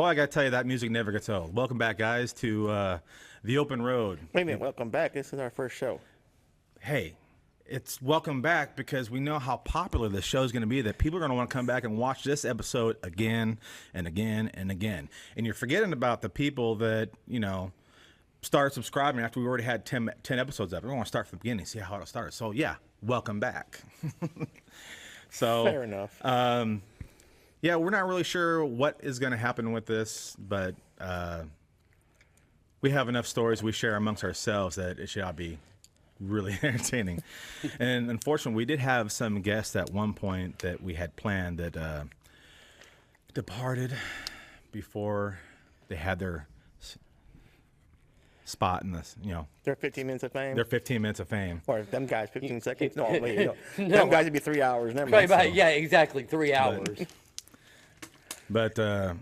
Well, I got to tell you, that music never gets old. Welcome back, guys, to The Open Road. Wait a minute, welcome back. This is our first show. Hey, it's welcome back because we know how popular this show is going to be, that people are going to want to come back and watch this episode again and again and again. And you're forgetting about the people that, started subscribing after we already had 10 episodes up. We want to start from the beginning, see how it started. So, yeah, welcome back. So Fair enough. Yeah, we're not really sure what is going to happen with this, but we have enough stories we share amongst ourselves that it should be really entertaining. And unfortunately, we did have some guests at one point that we had planned that departed before they had their spot in this, They're 15 minutes of fame? Their 15 minutes of fame. Or them guys, 15 seconds? No, wait, no. Them guys would be 3 hours. Never mind. Right, yeah, exactly, 3 hours. But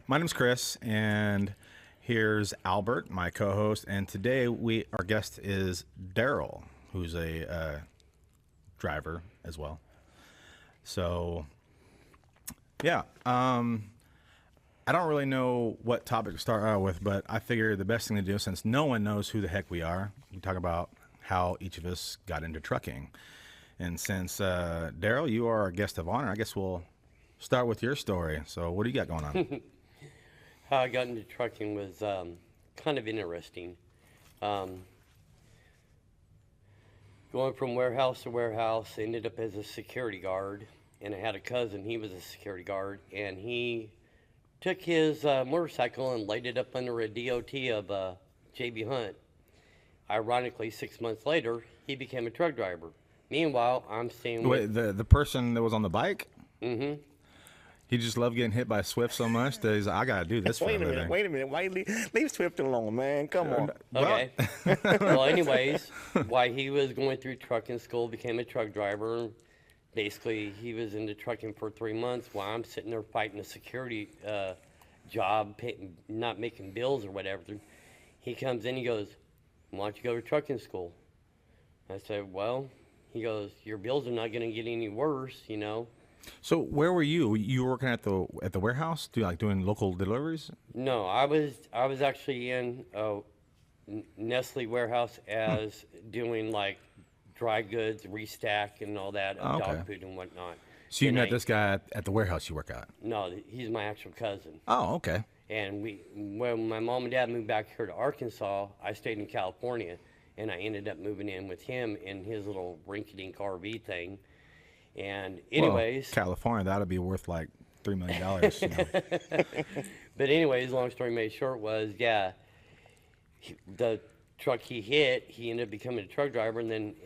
my name's Chris, and here's Albert, my co-host, and today our guest is Darrell, who's a driver as well. So, yeah, I don't really know what topic to start out with, but I figure the best thing to do, since no one knows who the heck we are, we talk about how each of us got into trucking. And since Darrell, you are our guest of honor, I guess we'll start with your story. So what do you got going on? How I got into trucking was kind of interesting. Going from warehouse to warehouse, ended up as a security guard, and I had a cousin, he was a security guard, and he took his motorcycle and laid it up under a DOT of J.B. Hunt. Ironically, 6 months later, he became a truck driver. Meanwhile, I'm staying with... Wait, the person that was on the bike? Mm-hmm. He just loved getting hit by Swift so much that he's like, I got to do this for a living. Wait a minute. Why leave Swift alone, man? Come on. Okay. Well, anyways, while he was going through trucking school, became a truck driver. Basically, he was into trucking for 3 months while I'm sitting there fighting a security job, not making bills or whatever. He comes in, he goes, why don't you go to trucking school? I said, well, he goes, your bills are not going to get any worse, So where were you? You were working at the warehouse, doing local deliveries? No, I was actually in a Nestle warehouse as doing like dry goods, restack, and all that, of dog food and whatnot. So you met this guy at the warehouse you work at? No, he's my actual cousin. Oh, okay. And when my mom and dad moved back here to Arkansas, I stayed in California, and I ended up moving in with him in his little rinky-dink RV thing. And anyways, well, California, that'll be worth like $3 million. But anyways, long story made short was, the truck he hit, he ended up becoming a truck driver, and then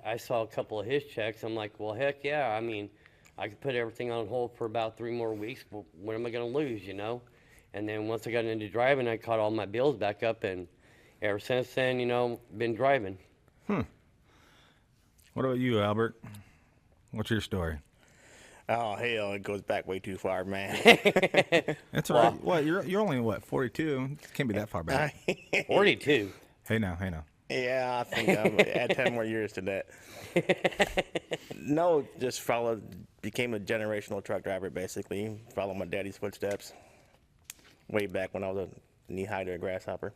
I saw a couple of his checks. I'm like, well, heck yeah. I mean, I could put everything on hold for about 3 more weeks. Well, what am I going to lose, And then once I got into driving, I caught all my bills back up, and ever since then, been driving. What about you, Albert? What's your story? Oh, hell, it goes back way too far, man. That's all right. Well, you're only, 42? Can't be that far back. 42? Hey now. Yeah, I think I'm add 10 more years to that. No, just became a generational truck driver, basically. Followed my daddy's footsteps. Way back when I was a knee-high to a grasshopper.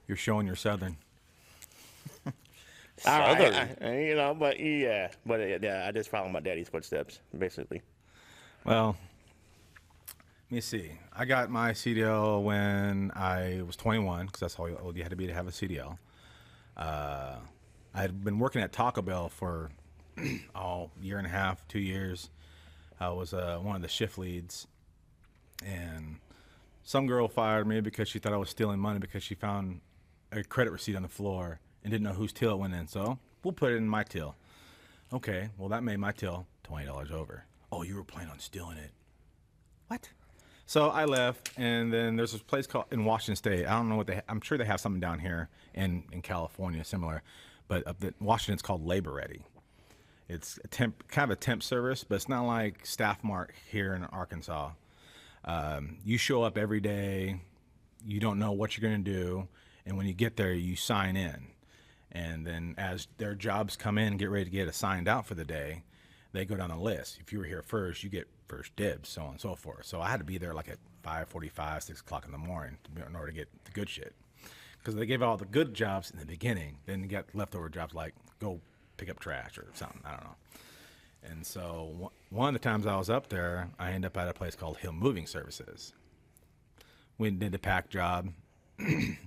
You're showing you're Southern. Southern. But I just followed my daddy's footsteps, basically. Well, let me see. I got my CDL when I was 21, because that's how old you had to be to have a CDL. I had been working at Taco Bell for year and a half, 2 years. I was one of the shift leads, and some girl fired me because she thought I was stealing money because she found a credit receipt on the floor and didn't know whose till it went in. So we'll put it in my till. Okay, well, that made my till $20 over. Oh, you were planning on stealing it. What? So I left, and then there's this place called in Washington State. I don't know what I'm sure they have something down here in California similar, but up in Washington it's called Labor Ready. It's kind of a temp service, but it's not like Staff Mart here in Arkansas. You show up every day, you don't know what you're going to do, and when you get there, you sign in. And then as their jobs come in, get ready to get assigned out for the day, they go down the list. If you were here first, you get first dibs, so on and so forth. So I had to be there like at 5:45, 6 o'clock in the morning in order to get the good shit. Because they gave all the good jobs in the beginning. Then you got leftover jobs like go pick up trash or something. I don't know. And so one of the times I was up there, I ended up at a place called Hill Moving Services. We did a pack job,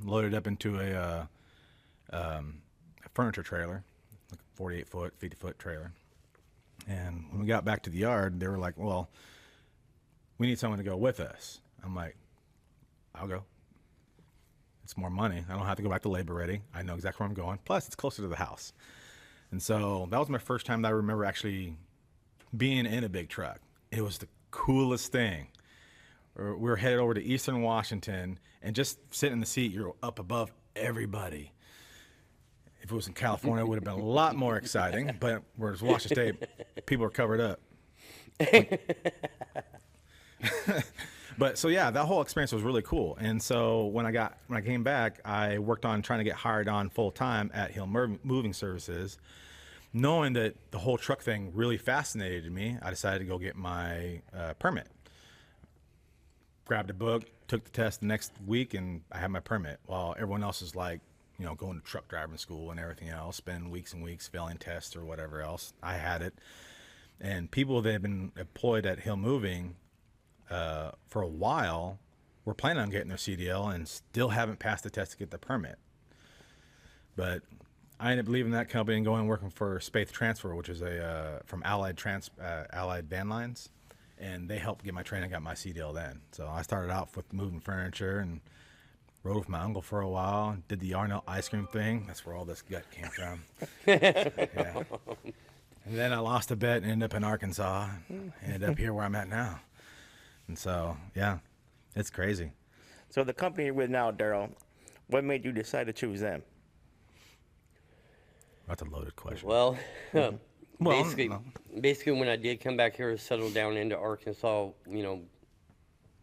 loaded up into a furniture trailer, like a 48-foot, 50-foot trailer. And when we got back to the yard, they were like, well, we need someone to go with us. I'm like, I'll go. It's more money. I don't have to go back to labor ready. I know exactly where I'm going. Plus, it's closer to the house. And so that was my first time that I remember actually being in a big truck. It was the coolest thing. We were headed over to Eastern Washington, and just sitting in the seat, you're up above everybody. If it was in California, it would have been a lot more exciting. But whereas Washington State, people are covered up. But so yeah, that whole experience was really cool. And so when I came back, I worked on trying to get hired on full time at Hill Moving Services. Knowing that the whole truck thing really fascinated me, I decided to go get my permit. Grabbed a book, took the test the next week, and I had my permit. While everyone else is like, you know, going to truck driving school and everything else, spending weeks and weeks failing tests or whatever else, I had it. And people that have been employed at Hill Moving for a while were planning on getting their CDL and still haven't passed the test to get the permit. But I ended up leaving that company and going and working for Spaith Transfer, which is from Allied Van Lines, and they helped get my training. I got my CDL then. So I started out with moving furniture and rode with my uncle for a while. Did the Arnold ice cream thing. That's where all this gut came from. Yeah. And then I lost a bet and ended up in Arkansas. Ended up here where I'm at now. And so, yeah, it's crazy. So the company you're with now, Darrell, what made you decide to choose them? That's a loaded question. Well, Well, basically, when I did come back here to settle down into Arkansas, you know,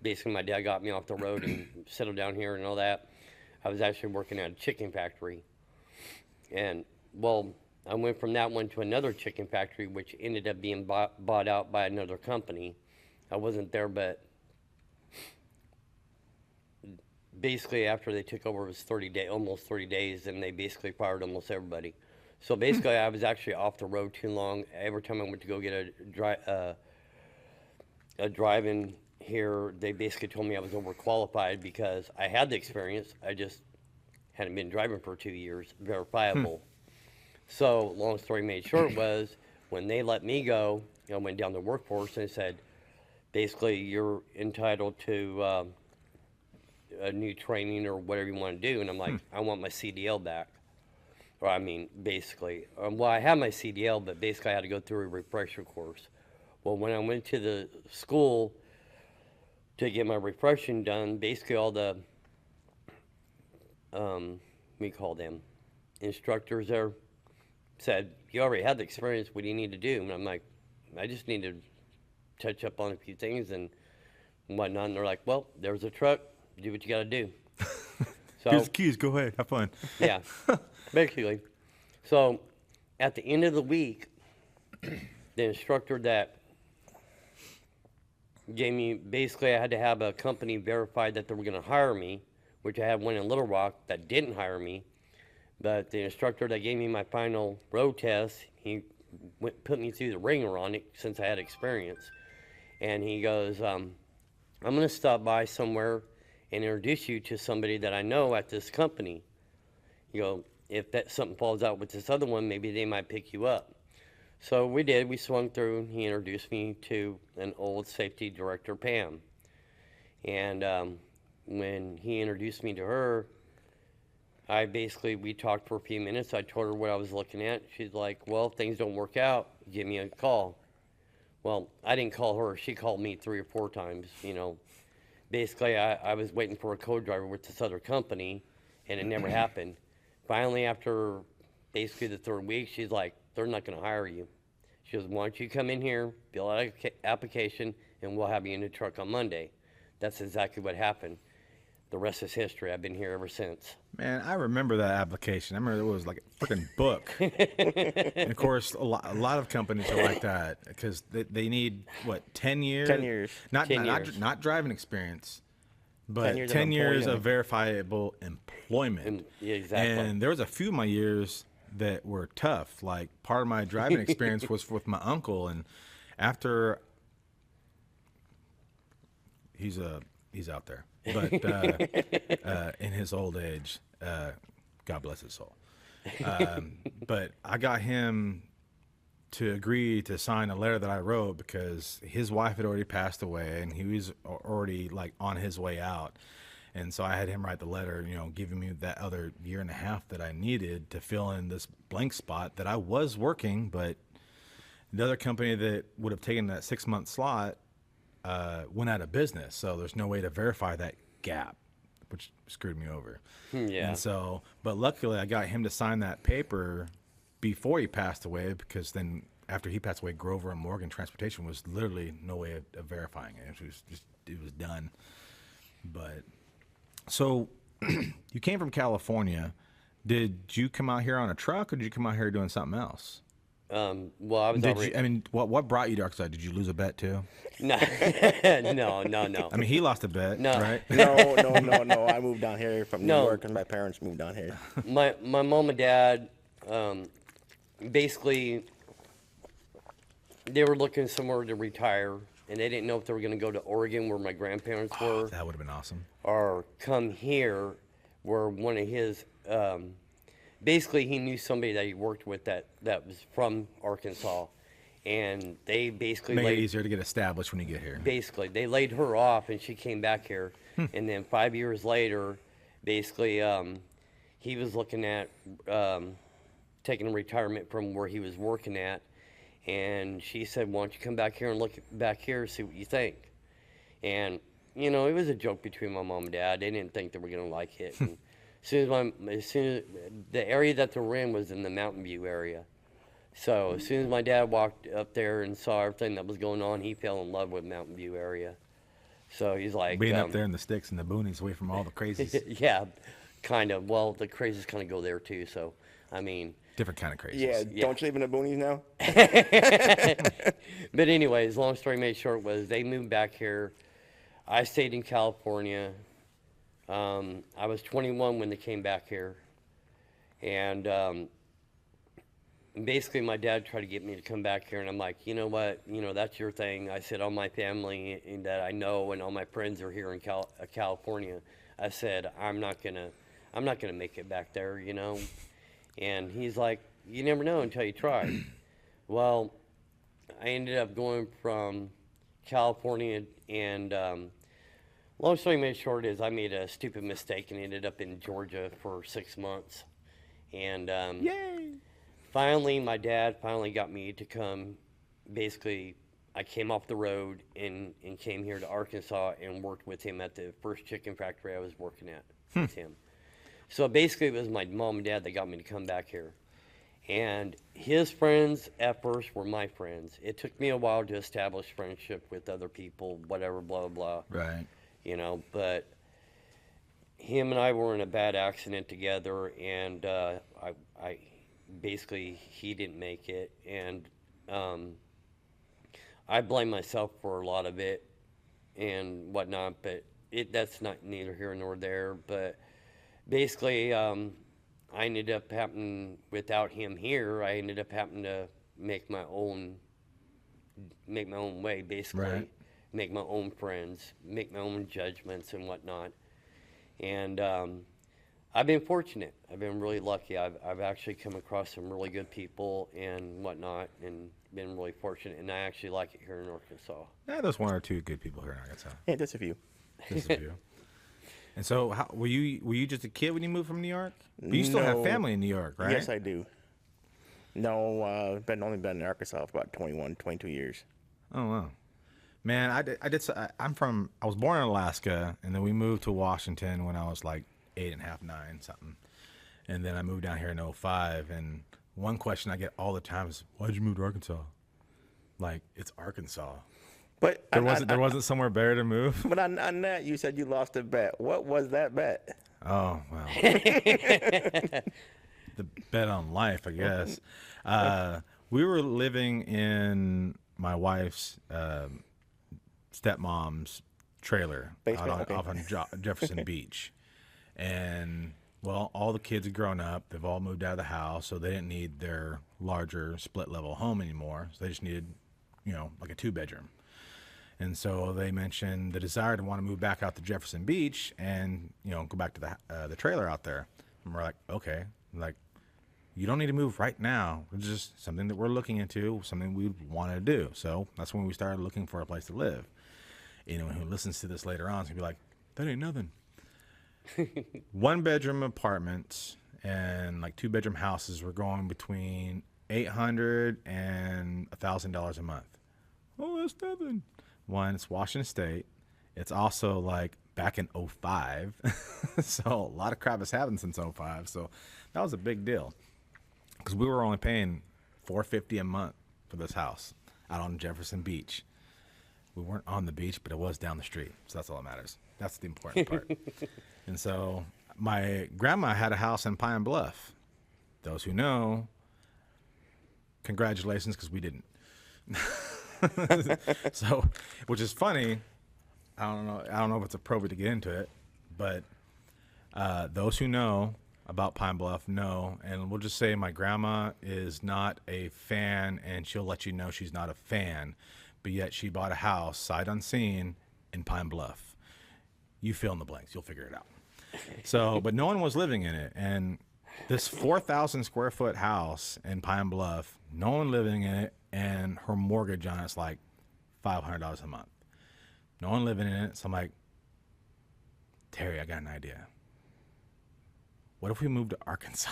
basically my dad got me off the road and settled down here and all that. I was actually working at a chicken factory. And, well, I went from that one to another chicken factory, which ended up being bought out by another company. I wasn't there, but basically after they took over, it was almost 30 days, and they basically fired almost everybody. So basically, I was actually off the road too long. Every time I went to go get a drive-in here, they basically told me I was overqualified because I had the experience. I just hadn't been driving for 2 years, verifiable. So long story made short was when they let me go, I went down the workforce and said, basically, you're entitled to a new training or whatever you want to do. And I'm like, I want my CDL back. Or I mean, basically, well, I had my CDL, but basically I had to go through a refresher course. Well, when I went to the school to get my refreshing done, basically all the, we call them, instructors there said, you already had the experience, what do you need to do? And I'm like, I just need to touch up on a few things and whatnot. And they're like, well, there's a truck, do what you got to do. So, here's the keys, go ahead, have fun. Yeah, basically. So at the end of the week, the instructor that gave me, basically I had to have a company verify that they were going to hire me, which I had one in Little Rock that didn't hire me. But the instructor that gave me my final road test, he put me through the ringer on it since I had experience. And he goes, I'm going to stop by somewhere and introduce you to somebody that I know at this company. You know, if that something falls out with this other one, maybe they might pick you up. So we did. We swung through, and he introduced me to an old safety director, Pam. And when he introduced me to her, we talked for a few minutes. I told her what I was looking at. She's like, well, if things don't work out, give me a call. Well, I didn't call her. She called me 3 or 4 times, you know. Basically, I was waiting for a co-driver with this other company, and it never happened. Finally, after basically the 3rd week, she's like, they're not going to hire you. She goes, why don't you come in here, fill out an application, and we'll have you in the truck on Monday. That's exactly what happened. the rest is history. I've been here ever since. Man, I remember that application. I remember it was like a freaking book. And of course, a lot of companies are like that because they need, what, 10 years? 10 years. Not 10 years. not driving experience, but 10 years 10 of years of employment. verifiable employment. Yeah, exactly. And there was a few of my years that were tough. Like part of my driving experience was with my uncle, and after he's out there, but in his old age, God bless his soul. But I got him to agree to sign a letter that I wrote because his wife had already passed away and he was already like on his way out. And so I had him write the letter, you know, giving me that other year and a half that I needed to fill in this blank spot that I was working, but the other company that would have taken that 6-month slot went out of business. So there's no way to verify that gap, which screwed me over. Yeah. And so, but luckily I got him to sign that paper before he passed away, because then after he passed away, Grover and Morgan Transportation was literally no way of verifying it. It was done. But so you came from California. Did you come out here on a truck, or did you come out here doing something else? Well, I was Did already. you, I mean, what brought you to Arkansas? Did you lose a bet too? No, no. I mean, he lost a bet, No. right? No. I moved down here from New No. York, and my parents moved down here. My mom and dad, basically, they were looking somewhere to retire, and they didn't know if they were going to go to Oregon, where my grandparents were, That would have been awesome. or come here, where one of his. Basically, he knew somebody that he worked with that was from Arkansas, and they basically Make it easier to get established when you get here. basically they laid her off, and she came back here. And then 5 years later, basically, he was looking at taking retirement from where he was working at, and she said, "Why don't you come back here and look back here, see what you think?" And you know, it was a joke between my mom and dad. They didn't think they were gonna like it. And as soon as the area that they were in was in the Mountain View area. So as soon as my dad walked up there and saw everything that was going on, he fell in love with Mountain View area. So he's like, Being up there in the sticks and the boonies, away from all the crazies. yeah, kind of. Well, the crazies kind of go there too. So, I mean, Different kind of crazies. Yeah, don't you live in the boonies now? but anyways, long story made short was they moved back here. I stayed in California. I was 21 when they came back here, and basically my dad tried to get me to come back here, and I'm like, you know what, that's your thing. I said, all my family that I know and all my friends are here in California. I said, I'm not gonna make it back there, And he's like, you never know until you try. Well, I ended up going from California, and long story made short is I made a stupid mistake and ended up in Georgia for 6 months. And Yay! finally, my dad finally got me to come. Basically, I came off the road and came here to Arkansas and worked with him at the first chicken factory I was working at with him. So basically, it was my mom and dad that got me to come back here. And his friends at first were my friends. It took me a while to establish friendship with other people, whatever, blah, blah. Right. But him and I were in a bad accident together, and I basically, he didn't make it, and I blame myself for a lot of it and whatnot, but that's not neither here nor there. But basically, I ended up happening, without him here, I ended up having to make my own way, basically. Right. Make my own friends, make my own judgments and whatnot. And I've been fortunate. I've been really lucky. I've actually come across some really good people and whatnot, and been really fortunate. And I actually like it here in Arkansas. Yeah, there's one or two good people here in Arkansas. Yeah, just a few. Just a few. And so, were you just a kid when you moved from New York? But you still have No. family in New York, right? Yes, I do. No, only been in Arkansas for about 21, 22 years. Oh wow, man! I was born in Alaska, and then we moved to Washington when I was like 8.5, 9, something. And then I moved down here in 05. And one question I get all the time is, "Why'd you move to Arkansas?" Like, it's Arkansas. But There wasn't somewhere better to move. But on that, you said you lost a bet. What was that bet? Oh well, the bet on life, I guess. We were living in my wife's stepmom's trailer Basement, off on Jefferson Beach, and well, all the kids had grown up. They've all moved out of the house, so they didn't need their larger split level home anymore. So they just needed, like a 2-bedroom. And so they mentioned the desire to want to move back out to Jefferson Beach and, go back to the trailer out there. And we're like, okay, like, you don't need to move right now. It's just something that we're looking into, something we want to do. So that's when we started looking for a place to live. Anyone who listens to this later on is going to be like, that ain't nothing. 1-bedroom apartments and like 2-bedroom houses were going between $800 and $1,000 a month. Oh, that's nothing. One, it's Washington State. It's also like back in 05. So a lot of crap has happened since 05. So that was a big deal because we were only paying $450 a month for this house out on Jefferson Beach. We weren't on the beach, but it was down the street. So that's all that matters. That's the important part. And so my grandma had a house in Pine Bluff. Those who know, congratulations, because we didn't. So, which is funny. I don't know if it's appropriate to get into it, but those who know about Pine Bluff know, and we'll just say my grandma is not a fan, and she'll let you know she's not a fan, but yet she bought a house sight unseen in Pine Bluff. You fill in the blanks, you'll figure it out. So, but no one was living in it, and this 4,000 square foot house in Pine Bluff, no one living in it, and her mortgage on it's like $500 a month. No one living in it. So I'm like, Terry, I got an idea. What if we moved to Arkansas?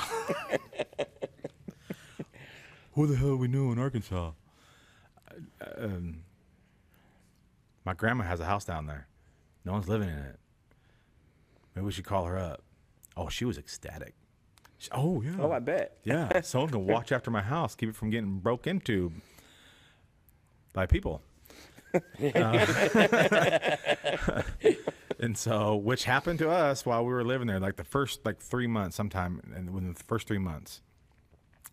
Who the hell do we know in Arkansas? My grandma has a house down there. No one's living in it. Maybe we should call her up. Oh, she was ecstatic. Oh, yeah. Oh, I bet. Yeah, someone can watch after my house, keep it from getting broke into by people. And so, which happened to us while we were living there, like the first 3 months, sometime within the first 3 months.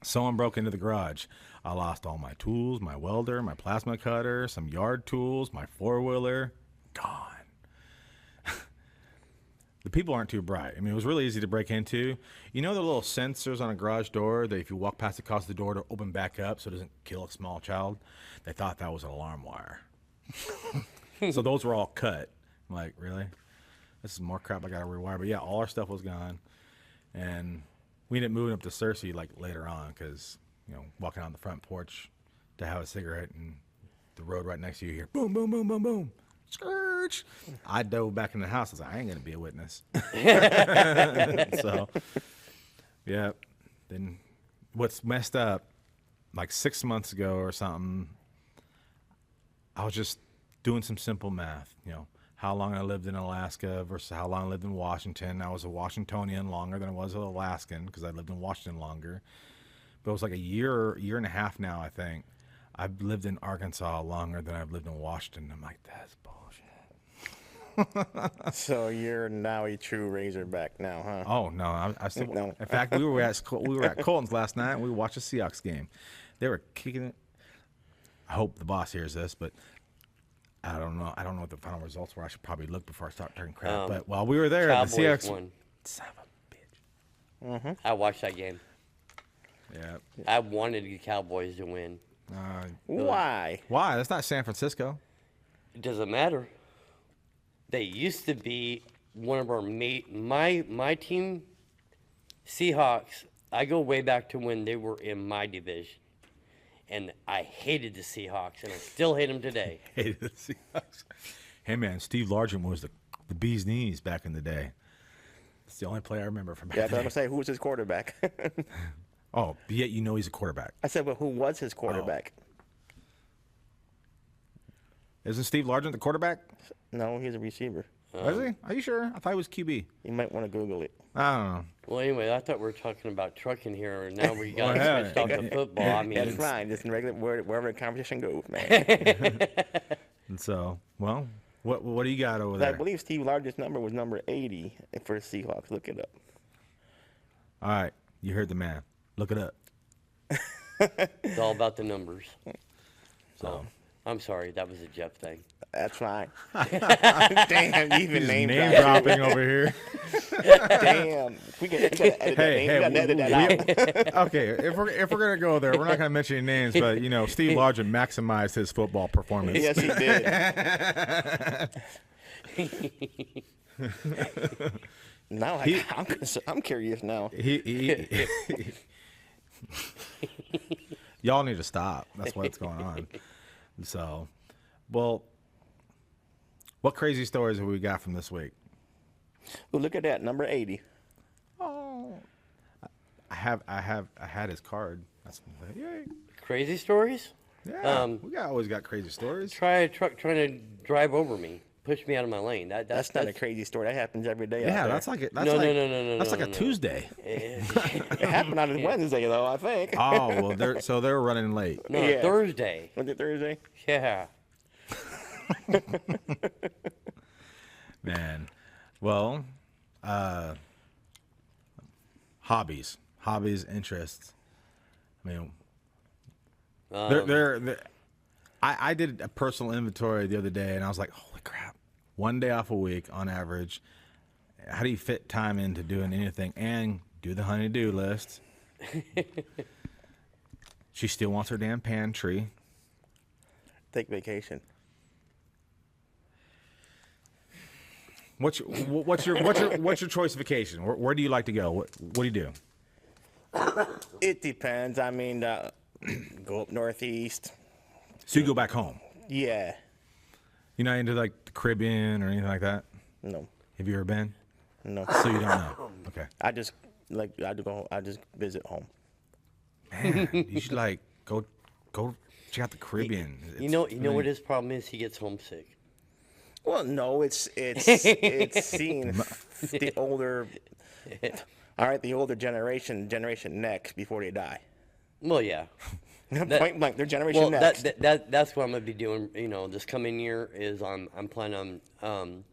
Someone broke into the garage. I lost all my tools, my welder, my plasma cutter, some yard tools, my 4-wheeler, gone. The people aren't too bright. I mean, it was really easy to break into. You know the little sensors on a garage door that if you walk past it, cause the door to open back up so it doesn't kill a small child? They thought that was an alarm wire. So those were all cut. I'm like, really? This is more crap I got to rewire. But yeah, all our stuff was gone. And we ended up moving up to Searcy like later on because, walking on the front porch to have a cigarette and the road right next to you here, boom, boom, boom, boom, boom. Scourge. I dove back in the house. I was like, I ain't going to be a witness. So, yeah. Then what's messed up, like 6 months ago or something, I was just doing some simple math, how long I lived in Alaska versus how long I lived in Washington. I was a Washingtonian longer than I was an Alaskan because I lived in Washington longer. But it was like a year and a half now, I think. I've lived in Arkansas longer than I've lived in Washington. I'm like, that's bullshit. So you're now a true Razorback now, huh? Oh no, I still. No. In fact, we were at Colton's last night. And we watched a Seahawks game. They were kicking it. I hope the boss hears this, but I don't know. I don't know what the final results were. I should probably look before I start talking crap. But while we were there, the Cowboys Seahawks won. Son of a bitch. Mm-hmm. I watched that game. Yeah. I wanted the Cowboys to win. Why? Why? That's not San Francisco. It doesn't matter. They used to be one of our my team, Seahawks. I go way back to when they were in my division, and I hated the Seahawks, and I still hate them today. Hated the Seahawks. Hey man, Steve Largent was the bee's knees back in the day. It's the only player I remember from back Yeah, I then. was going to say, who was his quarterback? Oh, but yet he's a quarterback. I said, well, who was his quarterback? Isn't Steve Largent the quarterback? No, he's a receiver. Was he? Are you sure? I thought he was QB. You might want to Google it. I don't know. Well, anyway, I thought we were talking about trucking here, and now we got Well, switched off to football. I mean, That's fine. Just in regular, wherever the competition goes, man. And so, well, what do you got over I there? believe Steve's largest number was number 80 for the Seahawks. Look it up. All right, you heard the man. Look it up. It's all about the numbers. So, I'm sorry, that was a Jeff thing. That's fine. Damn, you even name dropping over here. Damn. We gotta edit that name. We gotta edit that out. Okay, if we're gonna go there, we're not gonna mention any names, but Steve Largent maximized his football performance. Yes, he did. Now I'm curious now. Y'all need to stop. That's what's going on. So, well, what crazy stories have we got from this week? Well, look at that, number 80. Oh, I had his card. That's yay. Crazy stories? Yeah, we always got crazy stories. Try a truck trying to drive over me, push me out of my lane. That's not a crazy story. That happens every day. Yeah, out there. that's like it. No. That's like a Tuesday. It happened on a Wednesday, though, I think. Oh well, they're running late. No, Yeah. Thursday. Was it Thursday? Yeah. Man, well, hobbies, interests. I mean, I did a personal inventory the other day, and I was like, holy crap! One day off a week on average. How do you fit time into doing anything and do the honey-do list? She still wants her damn pantry. Take vacation. What's your choice of vacation? Where do you like to go? What do you do? It depends. I mean, go up northeast. So you go back home. Yeah. You're not into like the Caribbean or anything like that? No. Have you ever been? No. So you don't know. Okay. I just visit home. Man, you should like go check out the Caribbean. You know what his problem is? He gets homesick. Well, no, it's seeing the older, all right, the older generation next before they die. Well, yeah. Point blank, their generation next. That's what I'm gonna be doing. This coming year is I'm planning on,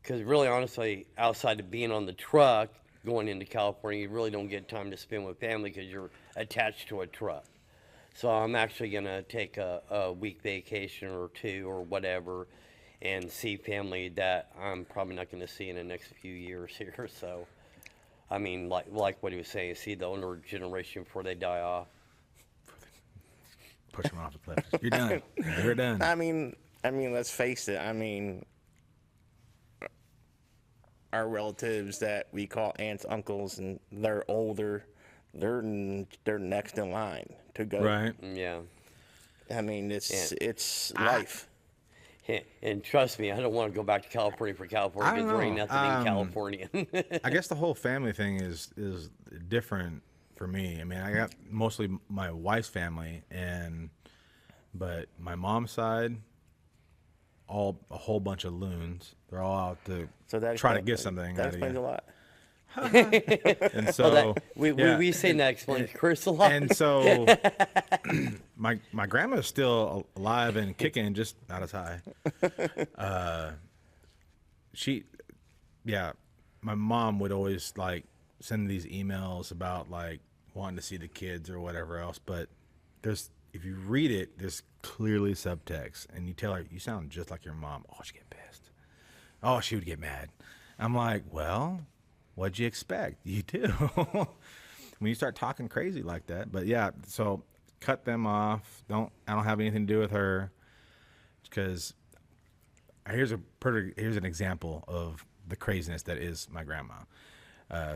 because really honestly, outside of being on the truck going into California, you really don't get time to spend with family because you're attached to a truck. So I'm actually gonna take a week vacation or two or whatever, and see family that I'm probably not going to see in the next few years here. So, I mean, like what he was saying, see the older generation before they die off. Push them off the cliff. You're done. You're done. I mean, let's face it. I mean, our relatives that we call aunts, uncles, and they're older. They're next in line to go. Right. Yeah. I mean, it's life. And trust me, I don't want to go back to California for California because there ain't nothing in California. I guess the whole family thing is different for me. I mean, I got mostly my wife's family, but my mom's side, a whole bunch of loons. They're all out to try to get something. That explains a lot. And so we say that explains Chris a lot. And so my grandma's still alive and kicking, just not as high. My mom would always like send these emails about like wanting to see the kids or whatever else, but if you read it, there's clearly subtext, and you tell her you sound just like your mom. Oh, she'd get pissed. Oh, she would get mad. I'm like, well, what'd you expect? You do. When you start talking crazy like that. But yeah, so cut them off. I don't have anything to do with her, because here's an example of the craziness that is my grandma.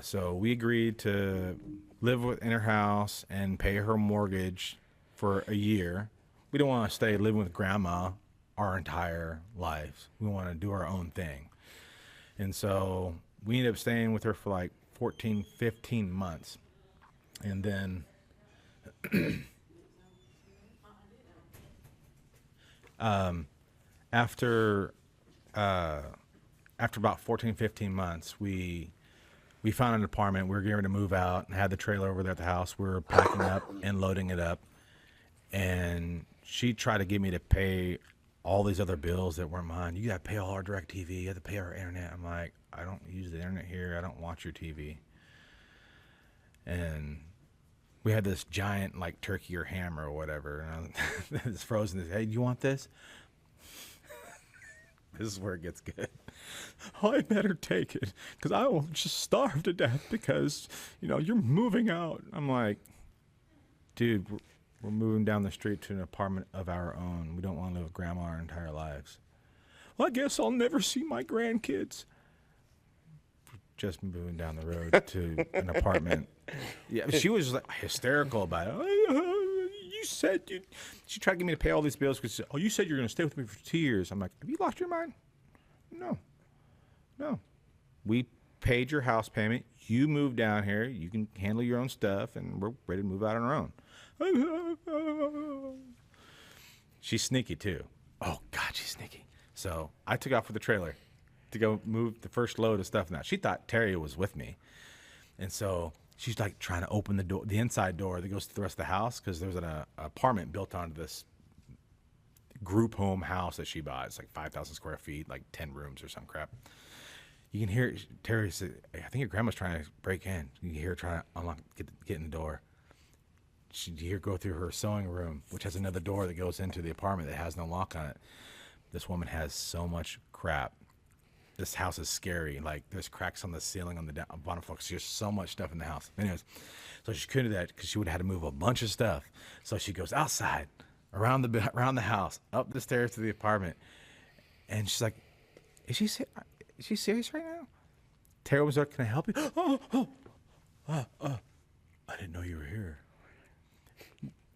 So we agreed to live in her house and pay her mortgage for a year. We don't want to stay living with grandma our entire lives. We want to do our own thing. And so we ended up staying with her for like 14, 15 months. And then after about 14, 15 months, we found an apartment. We were getting ready to move out and had the trailer over there at the house. We were packing up and loading it up. And she tried to get me to pay all these other bills that weren't mine. You got to pay all our DirecTV. You have to pay our internet. I'm like, I don't use the internet here. I don't watch your TV. And we had this giant, like, turkey or ham or whatever. And it's frozen. Hey, do you want this? This is where it gets good. Oh, I better take it because I will just starve to death because, you're moving out. I'm like, dude, we're moving down the street to an apartment of our own. We don't want to live with grandma our entire lives. Well, I guess I'll never see my grandkids. Just moving down the road to an apartment. Yeah, she was like hysterical about it. She tried to get me to pay all these bills because, you said you're going to stay with me for 2 years. I'm like, have you lost your mind? No. We paid your house payment. You moved down here. You can handle your own stuff, and we're ready to move out on our own. She's sneaky, too. Oh, God, she's sneaky. So I took off with the trailer to go move the first load of stuff. Now, she thought Terry was with me. And so she's like trying to open the door, the inside door that goes to the rest of the house, because there's an apartment built onto this group home house that she bought. It's like 5,000 square feet, like 10 rooms or some crap. You can hear Terry say, I think your grandma's trying to break in. You can hear her trying to unlock, get in the door. You hear her go through her sewing room, which has another door that goes into the apartment that has no lock on it. This woman has so much crap. This house is scary. Like, there's cracks on the ceiling on the bottom floor. There's so much stuff in the house. Anyways, so she couldn't do that because she would have had to move a bunch of stuff. So she goes outside, around the house, up the stairs to the apartment. And she's like, is she serious right now? Terry was like, can I help you? I didn't know you were here.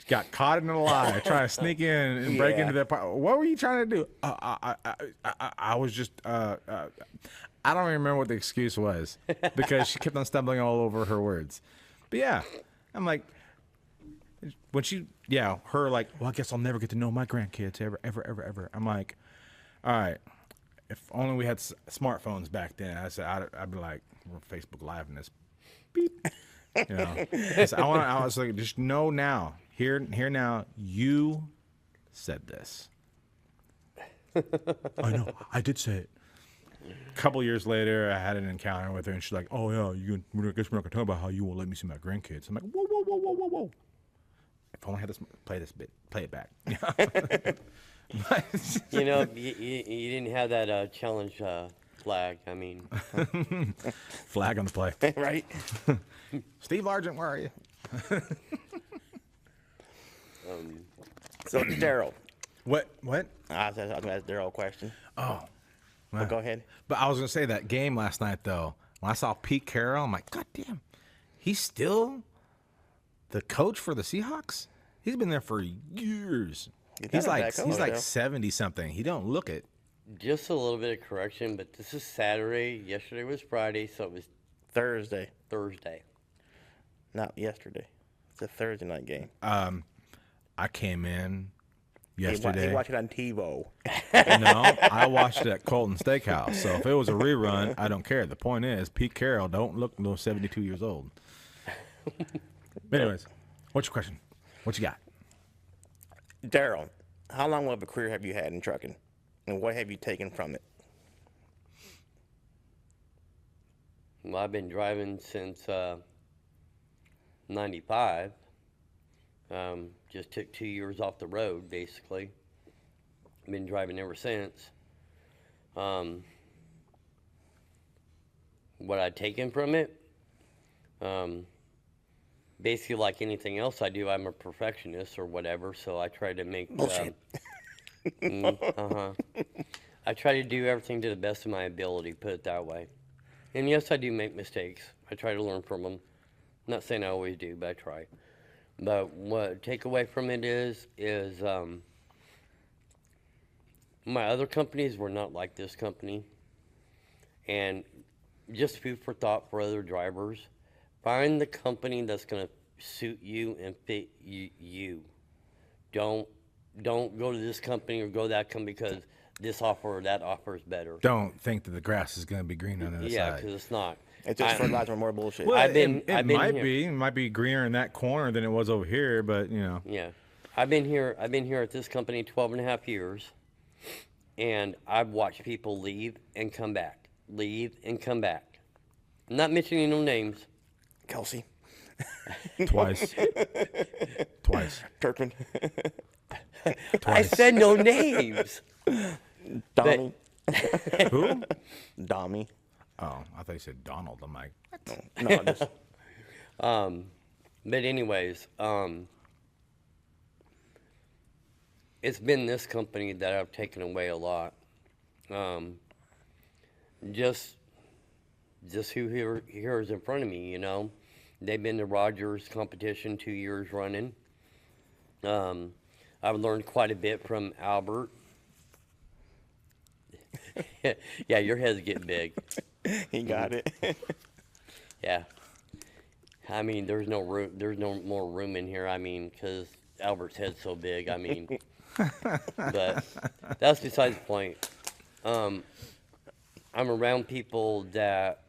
Got caught in a lie, trying to sneak in and break into the apartment. What were you trying to do? I was just, I don't even remember what the excuse was because she kept on stumbling all over her words. But yeah, I'm like, when her like, well, I guess I'll never get to know my grandkids ever. I'm like, all right, if only we had smartphones back then. I said, I'd be like, we're Facebook Live in this. Beep. I was like, just know now. Here now, you said this. I know, I did say it. A couple years later, I had an encounter with her, and she's like, "Oh yeah, I guess we're not gonna talk about how you won't let me see my grandkids." I'm like, "Whoa! If I only had this, play it back." You didn't have that challenge flag. I mean, flag on the play, right? Steve Largent, where are you? So Darrell. What? I was going to ask Darrell a question. Oh. Well, go ahead. But I was going to say that game last night, though, when I saw Pete Carroll, I'm like, God damn, he's still the coach for the Seahawks? He's been there for years. He's like 70-something. He don't look it. Just a little bit of correction, but this is Saturday. Yesterday was Friday, so it was Thursday. Not yesterday. It's a Thursday night game. I came in yesterday. He watched it on TiVo. No, I watched it at Colton Steakhouse. So if it was a rerun, I don't care. The point is, Pete Carroll don't look no 72 years old. But anyways, what's your question? What you got? Darrell, how long of a career have you had in trucking? And what have you taken from it? Well, I've been driving since 95. Just took 2 years off the road, basically. Been driving ever since. What I've taken from it, basically like anything else I do, I'm a perfectionist or whatever, so I try to make... Bullshit. I try to do everything to the best of my ability, put it that way. And yes, I do make mistakes. I try to learn from them. Not saying I always do, but I try. But what I take away from it is my other companies were not like this company. And just food for thought for other drivers. Find the company that's going to suit you and fit you. Don't go to this company or go to that company because this offer or that offer is better. Don't think that the grass is going to be green on the other side. Yeah, because it's not. It's just fertilizer and more bullshit. Well, It might be greener in that corner than it was over here, but Yeah, I've been here at this company 12 and a half years. And I've watched people leave and come back, leave and come back. I'm not mentioning no names. Kelsey. Twice. Twice. Turpin. I Twice. said no names. Dommy. Who? Dommy. Oh, I thought you said Donald. I'm like, No, just But anyways, it's been this company that I've taken away a lot. Just who here is in front of me, you know. They've been to Rogers competition 2 years running. I've learned quite a bit from Albert. Yeah, your head's getting big. he got it. Yeah. I mean, there's no room. There's no more room in here. I mean, because Albert's head's so big. I mean, but that's besides the point. I'm around people that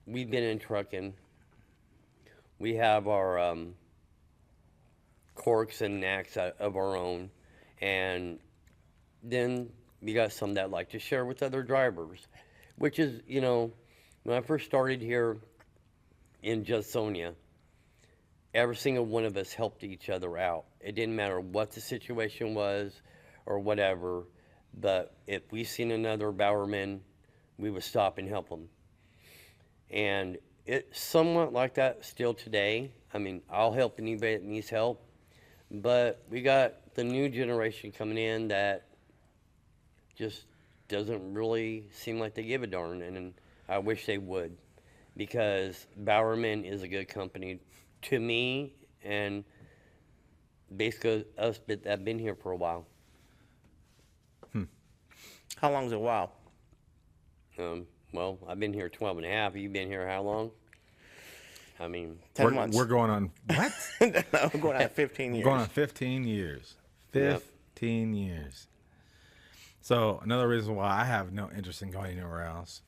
we've been in trucking. We have our quirks and knacks of our own, and then we got some that like to share with other drivers, which is, you know, when I first started here in Judsonia, every single one of us helped each other out. It didn't matter what the situation was or whatever, but if we seen another Bowerman, we would stop and help them. And it's somewhat like that still today. I mean, I'll help anybody that needs help, but we got the new generation coming in that just doesn't really seem like they give a darn, and I wish they would, because Bowerman is a good company to me, and basically us that have been here for a while. How long's a while? Well, I've been here 12 and a half. You've been here how long? I mean, 10 months. we're going on what? No, we're going on 15 years. We're going on 15 years. 15 years. So another reason why I have no interest in going anywhere else,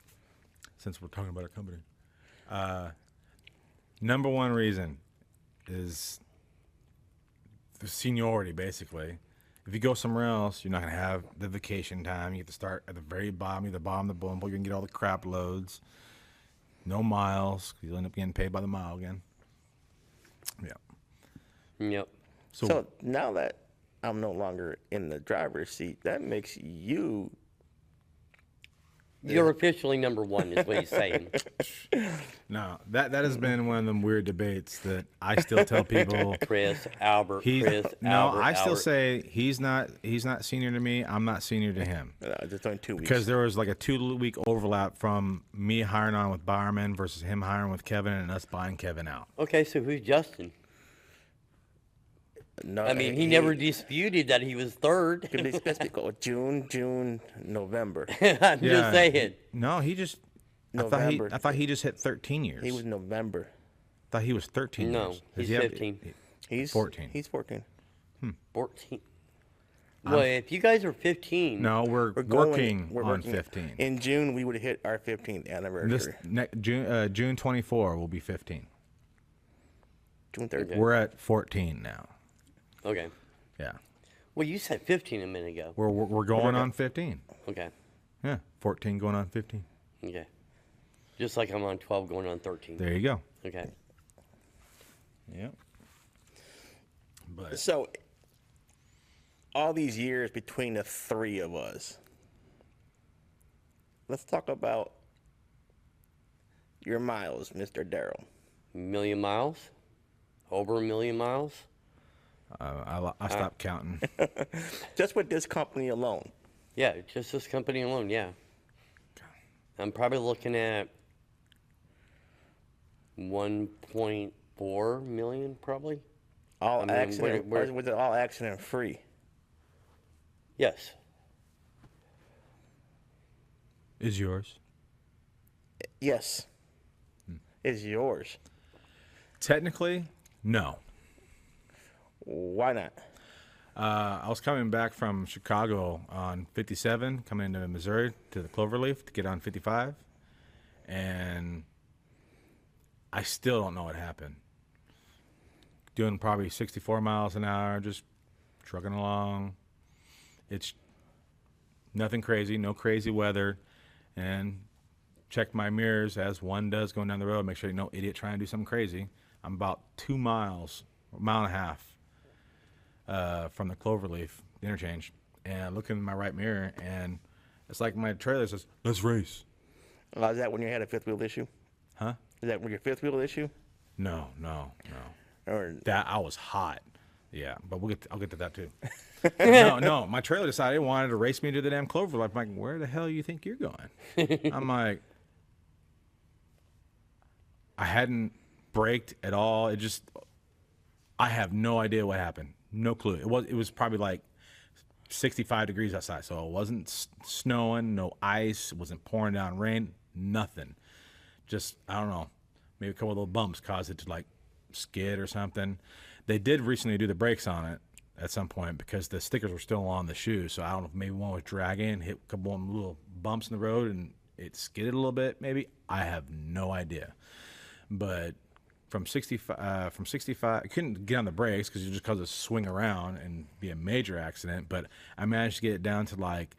since we're talking about a company, number one reason is the seniority, basically. If you go somewhere else, you're not going to have the vacation time. You get to start at the very bottom, the bottom of the bumble. You can get all the crap loads. No miles. You'll end up getting paid by the mile again. Yeah. yep. So now that I'm no longer in the driver's seat, that makes you. You're officially number one, is what he's saying. No, that has been one of them weird debates that I still tell people. Chris, Albert, Chris, no, Albert, I still Albert. say he's not senior to me. I'm not senior to him. Just only 2 weeks. Because there was like a 2-week overlap from me hiring on with Bowerman versus him hiring with Kevin and us buying Kevin out. Okay, so who's Justin? No, I mean, he never disputed that he was third. Let's go June, November. I'm just saying. No, he just. November. I thought he just hit 13 years. He was November. I thought he was 13 No, years. he's Does he have- 15. He's 14. He's 14. 14. Well, if you guys are 15. No, we're working on 15. In June, we would hit our 15th anniversary. June 24 will be 15. June 30th. Okay. We're at 14 now. Okay. Yeah, Well, you said 15 a minute ago. we're going on 15. Okay. Yeah, 14 going on 15. Okay. Just like I'm on 12 going on 13. There you go. Okay. Yep. But So, all these years between the three of us, let's talk about your miles, Mr. Darrell. Million miles? Over 1 million miles? I stopped counting. Just with this company alone. Yeah, just this company alone, yeah. I'm probably looking at 1.4 million, probably. All I mean, accident, we're- was it all accident free? Yes. Is yours? Yes. It's yours. Technically, no. Why not? I was coming back from Chicago on 57, coming into Missouri to the Cloverleaf to get on 55, and I still don't know what happened. Doing probably 64 miles an hour, just trucking along. It's Nothing crazy, no crazy weather, and checked my mirrors as one does going down the road. Make sure you're no idiot trying to do something crazy. I'm about 2 miles, a mile and a half from the Cloverleaf interchange, and looking in my right mirror, and it's like my trailer says, "Let's race." Is that when you had a fifth wheel issue? Huh? Is that your fifth wheel issue? No. Or That I was hot. Yeah, but I'll get to that too. No. My trailer decided it wanted to race me to the damn Cloverleaf. I'm like, where the hell you think you're going? I'm like, I hadn't braked at all. I have no idea what happened. No clue. It was probably like 65 degrees outside, so it wasn't snowing, no ice, it wasn't pouring down rain, nothing. Just, I don't know, maybe a couple of little bumps caused it to like skid or something. They did recently do the brakes on it at some point because the stickers were still on the shoe, so I don't know if maybe one was dragging, hit a couple of little bumps in the road and it skidded a little bit maybe. I have no idea. But from 65, I couldn't get on the brakes because you just cause it swing around and be a major accident. But I managed to get it down to like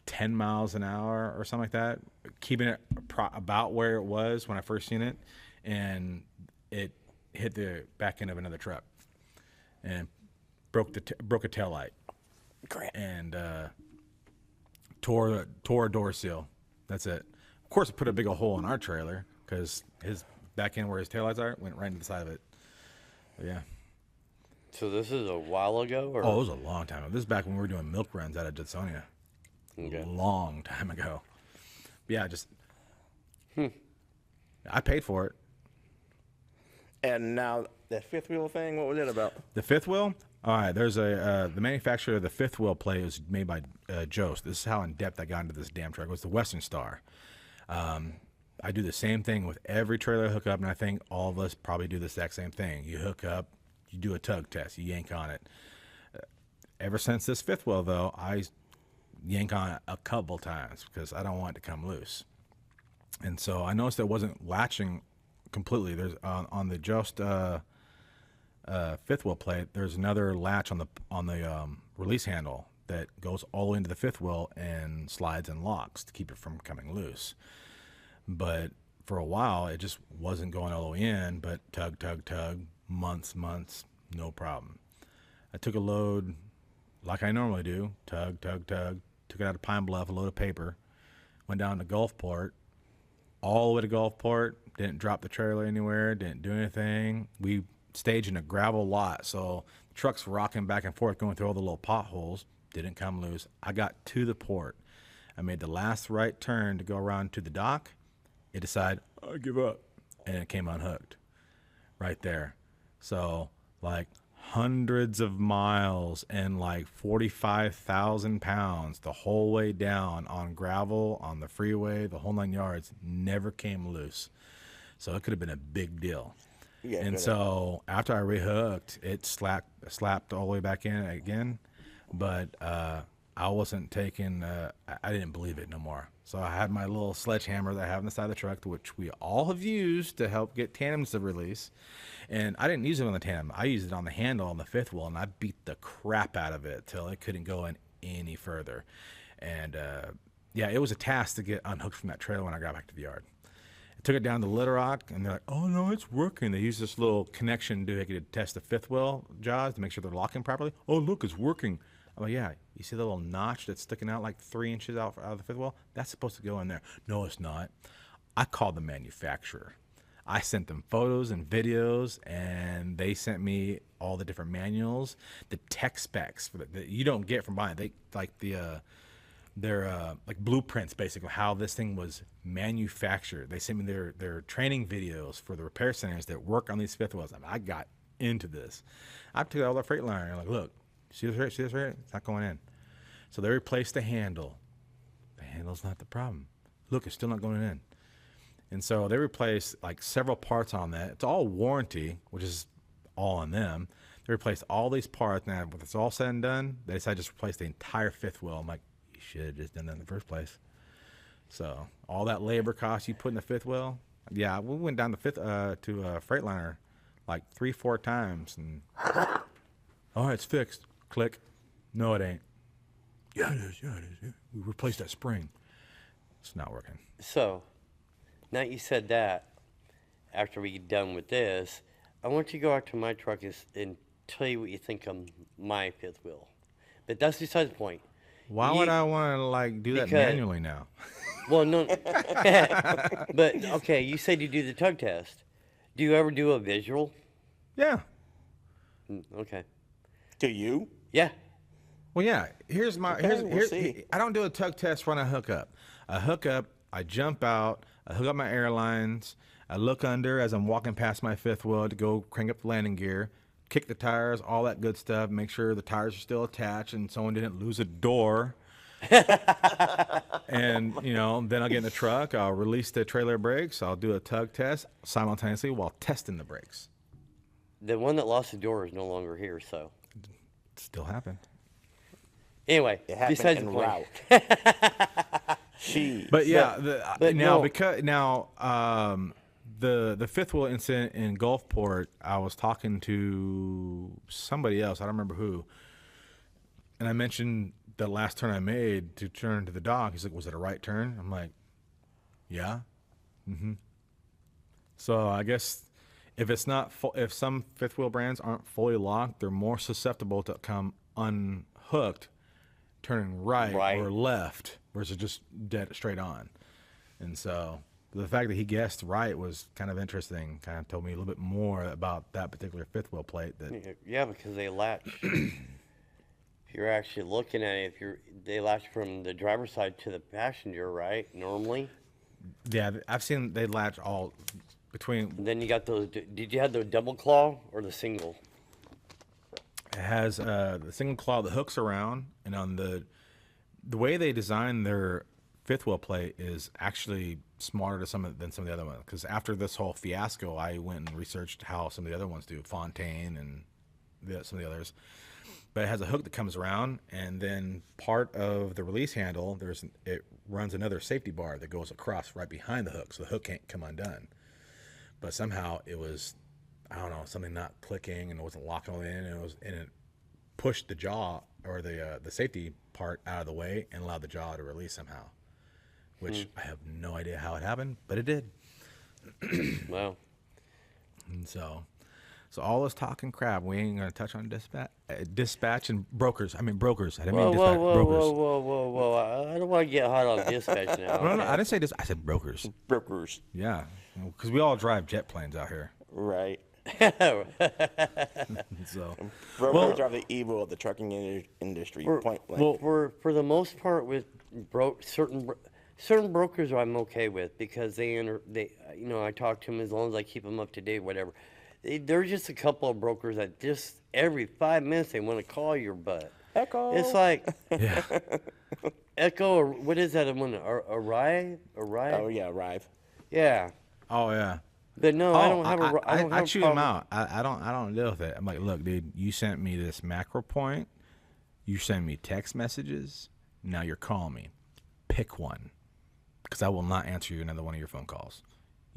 10 miles an hour or something like that, keeping it about where it was when I first seen it, and it hit the back end of another truck and broke a taillight and tore a door seal. That's it. Of course, it put a big old hole in our trailer because his back end where his taillights are went right into the side of it. But yeah. So this is a while ago, or? Oh, it was a long time ago. This is back when we were doing milk runs out of Judsonia. Okay. A long time ago. But yeah, just I paid for it. and now that fifth wheel thing, what was it about? The fifth wheel? All right, there's the manufacturer of the fifth wheel plate was made by Jost. This is how in depth I got into this damn truck. It was the Western Star. I do the same thing with every trailer I hook up, and I think all of us probably do the exact same thing. You hook up, you do a tug test, you yank on it. Ever since this fifth wheel, though, I yank on it a couple times because I don't want it to come loose. And so I noticed it wasn't latching completely. There's on the Jost fifth wheel plate, there's another latch on the release handle that goes all the way into the fifth wheel and slides and locks to keep it from coming loose. But for a while, it just wasn't going all the way in, but tug, months, no problem. I took a load like I normally do, tug, took it out of Pine Bluff, a load of paper, went down to Gulfport, all the way to Gulfport, didn't drop the trailer anywhere, didn't do anything. We staged in a gravel lot, so the truck's rocking back and forth, going through all the little potholes, didn't come loose. I got to the port. I made the last right turn to go around to the dock. It decided, I give up, and it came unhooked right there. So like hundreds of miles and like 45,000 pounds the whole way down on gravel, on the freeway, the whole 9 yards, never came loose. So it could have been a big deal. Yeah, and so after I rehooked, it slapped all the way back in again. But I wasn't taking, I didn't believe it no more. So I had my little sledgehammer that I have on the side of the truck, which we all have used to help get tandems to release. And I didn't use it on the tandem. I used it on the handle on the fifth wheel, and I beat the crap out of it till it couldn't go in any further. And yeah, it was a task to get unhooked from that trailer when I got back to the yard. I took it down to Little Rock, and they're like, oh, no, it's working. They use this little connection to test the fifth wheel jaws to make sure they're locking properly. Oh, look, it's working. I'm like, yeah, you see the little notch that's sticking out like 3 inches out of the fifth wheel? That's supposed to go in there. No, it's not. I called the manufacturer. I sent them photos and videos, and they sent me all the different manuals, the tech specs that you don't get from buying. They like their like blueprints, basically, how this thing was manufactured. They sent me their training videos for the repair centers that work on these fifth wheels. I mean, I got into this. I took all the Freightliner and like, look, see this right? It's not going in. So they replaced the handle. The handle's not the problem. Look, it's still not going in. And so they replaced like several parts on that. It's all warranty, which is all on them. They replaced all these parts. Now, when it's all said and done, they decided to just replace the entire fifth wheel. I'm like, you should have just done that in the first place. So all that labor cost you put in the fifth wheel. Yeah, we went down to Freightliner like 3-4 times, and oh, it's fixed. Click. No, it ain't. Yeah, it is. Yeah, it is. Yeah. We replaced that spring. It's not working. So, now you said that, after we get done with this, I want you to go out to my truck and tell you what you think of my fifth wheel. But that's besides the point. Why would I want to like do that because- manually now? Well, no. But, okay, you said you do the tug test. Do you ever do a visual? Yeah. Okay. Do you? Yeah. Well, yeah. Here's my. Okay, we'll see. I don't do a tug test when I hook up. I hook up. I jump out. I hook up my airlines. I look under as I'm walking past my fifth wheel to go crank up the landing gear, kick the tires, all that good stuff. Make sure the tires are still attached and someone didn't lose a door. And then I'll get in the truck. I'll release the trailer brakes. I'll do a tug test simultaneously while testing the brakes. The one that lost the door is no longer here, so. It still happened. Anyway, It happened besides the en point. route. She. But yeah, but now no. because the fifth wheel incident in Gulfport, I was talking to somebody else. I don't remember who, and I mentioned the last turn I made to turn to the dock. He's like, "Was it a right turn?" I'm like, "Yeah." So I guess if it's not if some fifth wheel brands aren't fully locked, they're more susceptible to come unhooked, turning right or left, versus just dead straight on. And so the fact that he guessed right was kind of interesting. Kind of told me a little bit more about that particular fifth wheel plate. That Yeah, because they latch. If you're actually looking at it, they latch from the driver's side to the passenger, right? Normally. yeah, I've seen they latch all between. Then you got those. Did you have the double claw or the single? It has the single claw that hooks around, and on the way they design their fifth wheel plate is actually smarter than some of the other ones. Because after this whole fiasco, I went and researched how some of the other ones do, Fontaine and some of the others. But it has a hook that comes around, and then part of the release handle, it runs another safety bar that goes across right behind the hook, so the hook can't come undone. But somehow it was, I don't know, something not clicking, and it wasn't locking all in, and it pushed the jaw or the safety part out of the way and allowed the jaw to release somehow. Which I have no idea how it happened, but it did. Wow. And so all this talking crap, we ain't gonna touch on dispatch and brokers. I mean brokers. I didn't mean dispatch. Brokers. Whoa. I don't want to get hot on dispatch now. No, I didn't say this. I said brokers. Brokers. Yeah, because we all drive jet planes out here. Right. So Brokers are the evil of the trucking industry. Point blank. Well, for the most part, with certain brokers, I'm okay with because they I talk to them as long as I keep them up to date, whatever. There's just a couple of brokers that just every 5 minutes they want to call your butt. Echo. It's like yeah, Echo or what is that one? Arrive? Oh yeah, arrive. Yeah. oh yeah. But no, I don't have a. I don't have I a chew them problem. out. I don't deal with it. I'm like, look, dude, you sent me this macro point. You send me text messages. Now you're calling me. Pick one, because I will not answer you another one of your phone calls.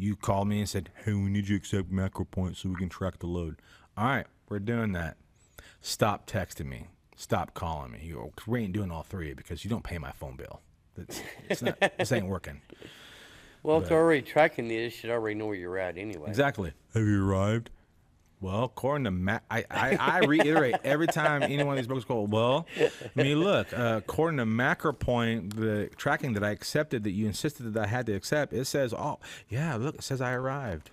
You called me and said, hey, we need you to accept macro points so we can track the load. All right, we're doing that. Stop texting me. Stop calling me. You go, 'cause we ain't doing all three because you don't pay my phone bill. This ain't working. Well, if they're already tracking you, they should already know where you're at anyway. Exactly. Have you arrived? Well, according to I reiterate every time any one of these brokers call, well, I mean, look, according to MacroPoint, the tracking that I accepted that you insisted that I had to accept, it says, oh, yeah, look, it says I arrived.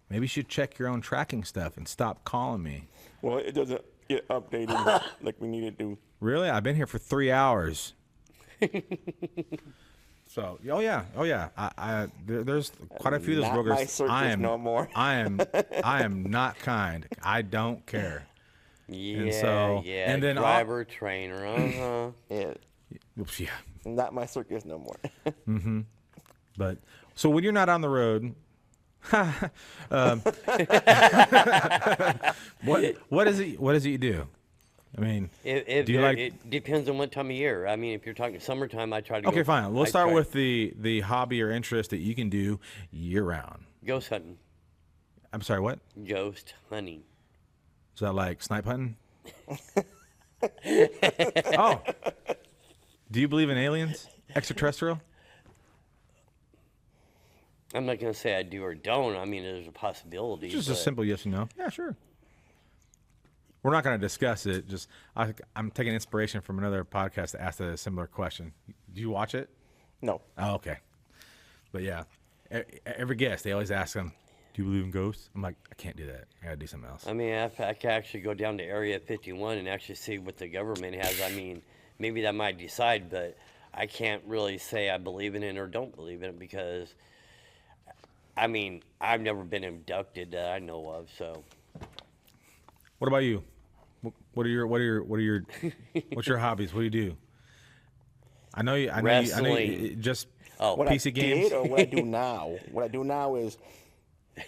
Maybe you should check your own tracking stuff and stop calling me. Well, it doesn't get updated like we need it to. Really? I've been here for 3 hours. So, oh yeah. There's quite a few of those Not brokers. my circus no more. I am not kind. I don't care. Yeah, and then driver, trainer, Yeah. Oops, yeah. Not my circus no more. But so when you're not on the road, what is it you do? I mean, do you like? It depends on what time of year. I mean, if you're talking summertime, I try to. Okay, go, fine. We'll I start try- with the hobby or interest that you can do year round. ghost hunting. I'm sorry, what? Ghost hunting. Is that like snipe hunting? Oh, Do you believe in aliens? Extraterrestrial? I'm not going to say I do or don't. I mean, there's a possibility. Just a but- simple yes or no. Yeah, sure. We're not going to discuss it. Just I'm taking inspiration from another podcast that asked a similar question. Do you watch it? No. Oh, okay. But yeah, every guest, they always ask them, do you believe in ghosts? I'm like, I can't do that. I got to do something else. I mean, I could actually go down to Area 51 and actually see what the government has. I mean, maybe that might decide, but I can't really say I believe in it or don't believe in it because, I mean, I've never been abducted that I know of. So, What about you? What's your hobbies? What do you do? I know you. Wrestling. Just What PC I games. did or what I do now? What I do now is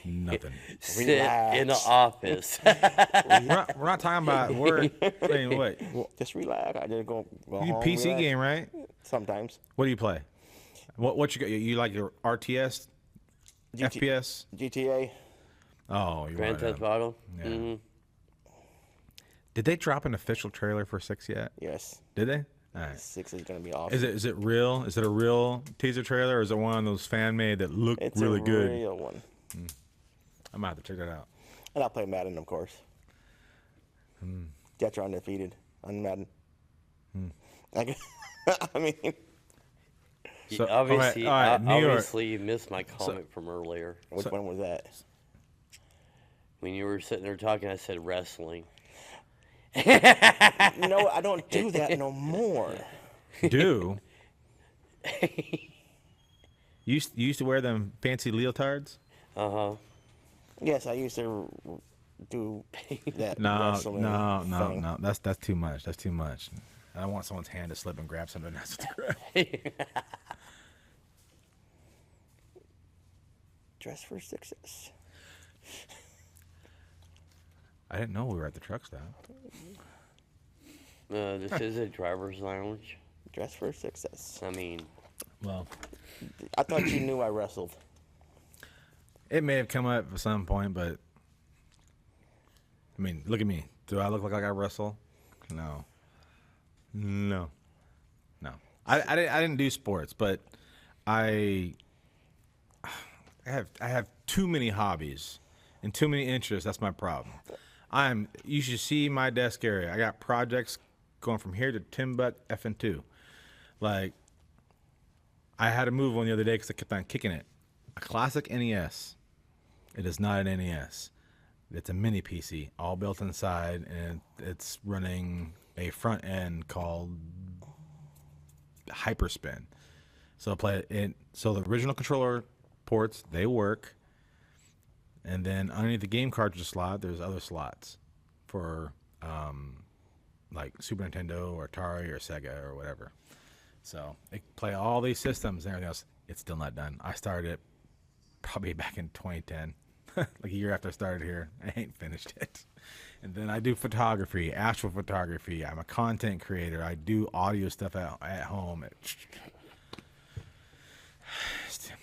Nothing. sit in the Relax. office. We're not talking about work. I mean, what? just relax. I just go You home. PC relax. game, right? Sometimes. What do you play? What you got? You like your RTS, FPS? GTA. Oh, you Grand want Theft Auto. Yeah. Mhm. Did they drop an official trailer for 6 yet? Yes. Did they? All right. 6 is gonna be awesome. Is it real? Is it a real teaser trailer, or is it one of those fan made that look It's really a good? real one. I might have to check that out. And I'll play Madden, of course. Jets are undefeated on Madden. I mean, So, Obviously, all right, New York. obviously, you missed my comment from earlier. which one was that? When you were sitting there talking, I said wrestling. No, I don't do that no more. Do you used to wear them fancy leotards? Uh-huh. Yes, I used to do that. No, wrestling thing. no. That's too much. That's too much. I don't want someone's hand to slip and grab something else to grab. Dress for success. I didn't know we were at the truck stop. This is a driver's lounge. Dress for success. I mean, Well, I thought you knew I wrestled. it may have come up at some point, but I mean, look at me. Do I look like I wrestle? No. I didn't do sports, but I have too many hobbies and too many interests. That's my problem. You should see my desk area. I got projects going from here to Timbuk effing 2. Like, I had to move one the other day because I kept on kicking it. A classic NES. It is not an NES. It's a mini PC, all built inside, and it's running a front end called Hyperspin. So So the original controller ports, they work, and then underneath the game cartridge slot, there's other slots for like Super Nintendo or Atari or Sega or whatever. So they play all these systems and everything else. It's still not done. I started it probably back in 2010, like a year after I started here. I ain't finished it. And then I do photography, astrophotography. I'm a content creator. I do audio stuff at home.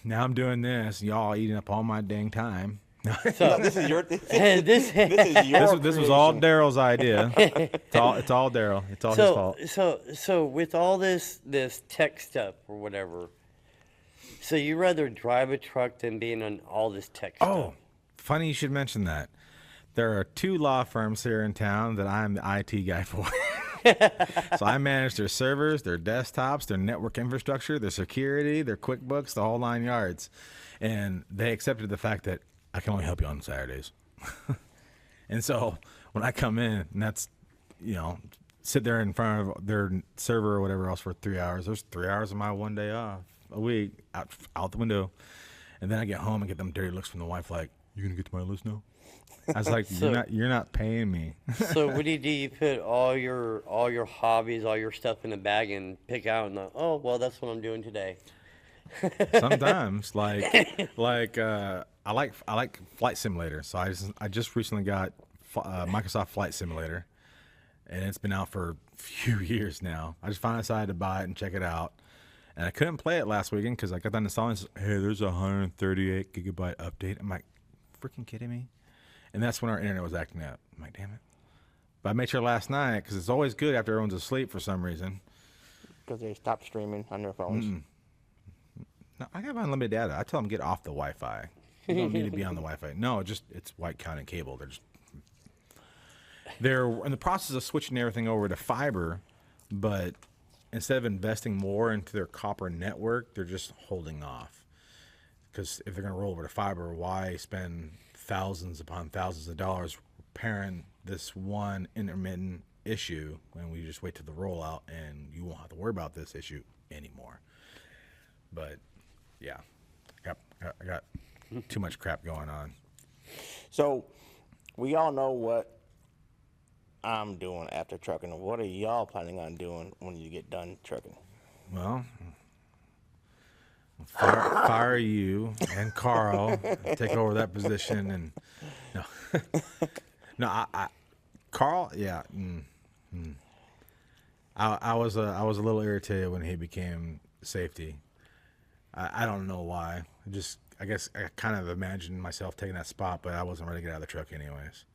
Now I'm doing this. Y'all eating up all my dang time. No, this is your. This this is your. This was all creation. Darrell's idea. It's all Darrell. It's all his fault. so with all this tech stuff or whatever, so you rather drive a truck than being on all this tech stuff? Oh, funny you should mention that. There are 2 law firms here in town that I'm the IT guy for. So I manage their servers, their desktops, their network infrastructure, their security, their QuickBooks, the whole 9 yards. And they accepted the fact that I can only help you on Saturdays. And so when I come in, and that's, sit there in front of their server or whatever else for 3 hours, there's 3 hours of my one day off a week out the window. And then I get home and get them dirty looks from the wife like, you going to get to my list now? I was like, you're not paying me. So what do? You put all your hobbies, all your stuff in a bag and pick out and oh well, that's what I'm doing today. Sometimes, like I like Flight Simulator. So I just recently got Microsoft Flight Simulator, and it's been out for a few years now. I just finally decided to buy it and check it out, and I couldn't play it last weekend because I got done installing. Hey, there's a 138 gigabyte update. I'm like, freaking kidding me? And that's when our internet was acting up. I'm like, damn it. But I made sure last night, because it's always good after everyone's asleep for some reason. because they stopped streaming on their phones. No, I have unlimited data. I tell them get off the Wi-Fi. You don't need to be on the Wi-Fi. No, it's white counting cable. They're in the process of switching everything over to fiber, but instead of investing more into their copper network, they're just holding off. Because if they're going to roll over to fiber, why spend thousands upon thousands of dollars repairing this one intermittent issue when we just wait till the rollout and you won't have to worry about this issue anymore? But yeah, I got too much crap going on. So we all know what I'm doing after trucking. What are y'all planning on doing when you get done trucking? Well, fire you and Carl, take over that position, and I Carl, yeah. I was a little irritated when he became safety. I don't know why. I guess I kind of imagined myself taking that spot, but I wasn't ready to get out of the truck anyways.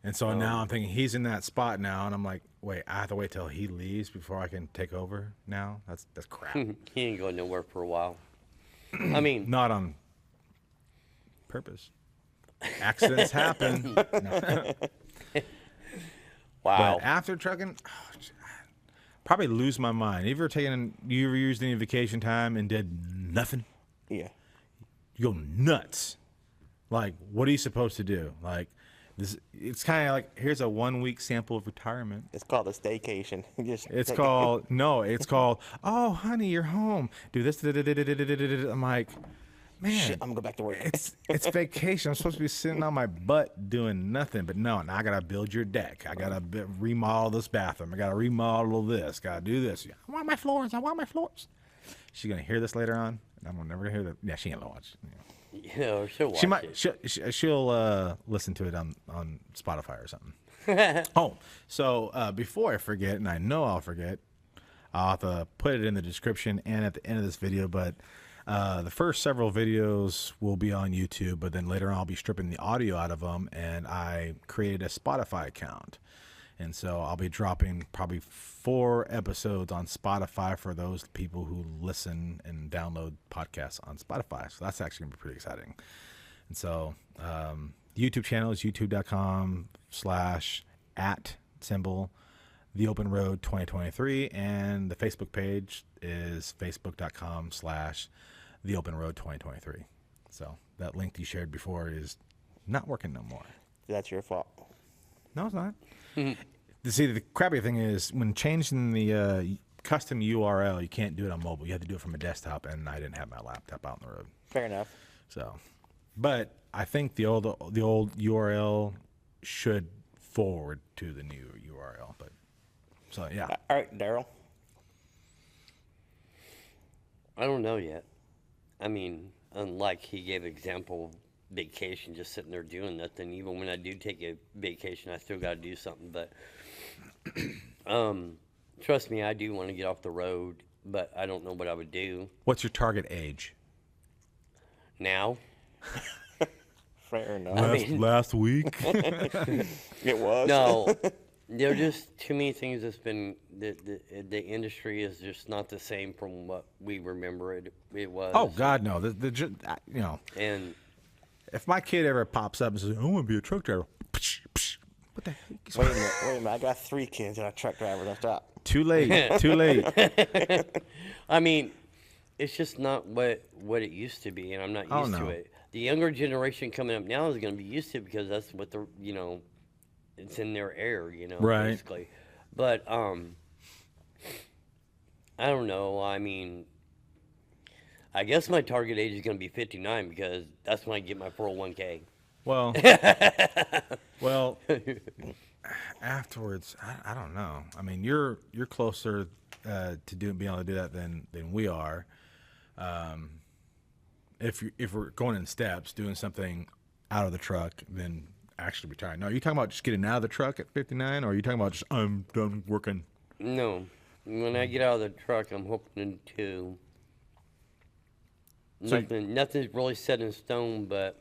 And so now I'm thinking he's in that spot now, and I'm like, wait, I have to wait till he leaves before I can take over now? That's crap. He ain't going nowhere for a while. I mean, Not on purpose. Accidents happen. No. wow. But after trucking, probably lose my mind. You ever used any vacation time and did nothing? Yeah. You go nuts. Like, what are you supposed to do? Like, this, it's kind of like, here's a 1 week sample of retirement. It's called a staycation. It's called, oh, honey, you're home. Do this. I'm like, man. Shit, I'm going to go back to work. It's vacation. I'm supposed to be sitting on my butt doing nothing. But no, now I got to build your deck. I got to remodel this bathroom. I got to remodel this. Got to do this. I want my floors. She's going to hear this later on. I'm never going to hear that. Yeah, she ain't going to watch. Yeah, she'll watch it. She'll listen to it on Spotify or something. Oh, so before I forget, and I know I'll forget, I'll have to put it in the description and at the end of this video, but the first several videos will be on YouTube, but then later on I'll be stripping the audio out of them, and I created a Spotify account. And so I'll be dropping probably 4 episodes on Spotify for those people who listen and download podcasts on Spotify. So that's actually going to be pretty exciting. And so YouTube channel is youtube.com/@@TheOpenRoad2023. And the Facebook page is facebook.com/TheOpenRoad2023. So that link you shared before is not working no more. That's your fault. No, it's not. See, the crappy thing is when changing the custom URL, you can't do it on mobile. You have to do it from a desktop, and I didn't have my laptop out on the road. Fair enough. So, but I think the old URL should forward to the new URL. But so yeah. All right, Darrell. I don't know yet. I mean, unlike he gave example of vacation, just sitting there doing nothing. Even when I do take a vacation, I still got to do something. But trust me, I do want to get off the road, but I don't know what I would do. What's your target age? Now? Fair enough. Last week. It was. No, there are just too many things that's been, the industry is just not the same from what we remember it was. Oh, God, no. And if my kid ever pops up and says, I want to be a truck driver, what the heck? Wait a minute. I got 3 kids and a truck driver. Don't stop. Too late. I mean, it's just not what it used to be, and I'm not used to it. The younger generation coming up now is going to be used to it because that's what the it's in their air, right. Basically. But I don't know. I mean, I guess my target age is going to be 59 because that's when I get my 401k. Well, afterwards, I don't know. I mean, you're closer to being able to do that than we are. If we're going in steps, doing something out of the truck, then actually retiring. No, are you talking about just getting out of the truck at 59, or are you talking about just I'm done working? No, when I get out of the truck, I'm hoping to. Nothing's really set in stone, but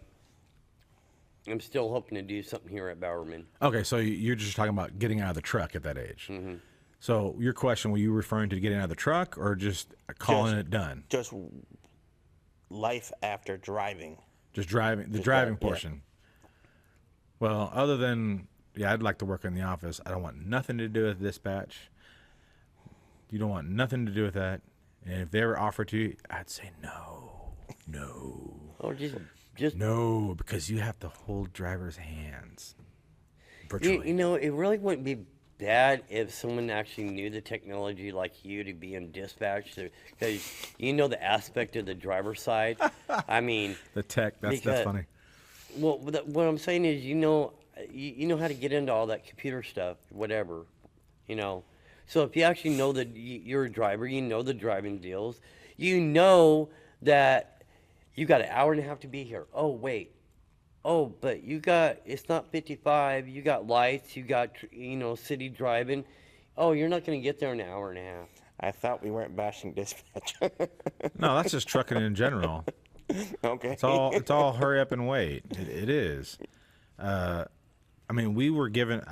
I'm still hoping to do something here at Bowerman. Okay, so you're just talking about getting out of the truck at that age. Mm-hmm. So your question, were you referring to getting out of the truck or just calling it done? Just life after driving. Just driving, the driving portion. Well, other than, I'd like to work in the office. I don't want nothing to do with dispatch. You don't want nothing to do with that. And if they ever offered to you, I'd say no. Or just No, because you have to hold driver's hands. You know, it really wouldn't be bad if someone actually knew the technology like you to be in dispatch, because you know the aspect of the driver's side. I mean, the tech. That's funny. Well, what I'm saying is, you know how to get into all that computer stuff, whatever, you know. So if you actually know that you're a driver, you know the driving deals, you know that you got an hour and a half to be here. Oh wait. Oh, but it's not 55, you got lights, you got, city driving. Oh, you're not going to get there in an hour and a half. I thought we weren't bashing dispatch. No, that's just trucking in general. Okay. It's all hurry up and wait. It is. I mean, we were given,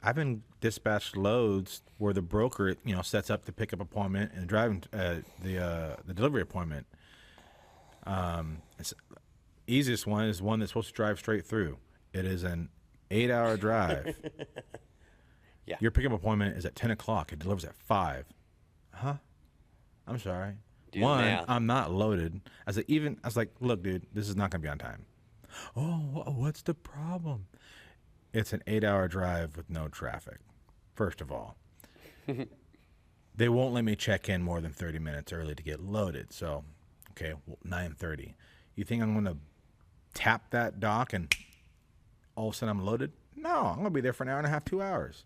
I've been dispatched loads where the broker, sets up the pickup appointment and driving, the delivery appointment. Easiest one is one that's supposed to drive straight through. It is an 8-hour drive. Yeah. Your pickup appointment is at 10 o'clock. It delivers at 5. Huh? I'm sorry. Do the One, math. I'm not loaded. I was like, look, dude, this is not going to be on time. Oh, what's the problem? It's an 8-hour drive with no traffic, first of all. They won't let me check in more than 30 minutes early to get loaded. So, okay, 9:30. You think I'm going to tap that dock and all of a sudden I'm loaded? No, I'm going to be there for an hour and a half, 2 hours.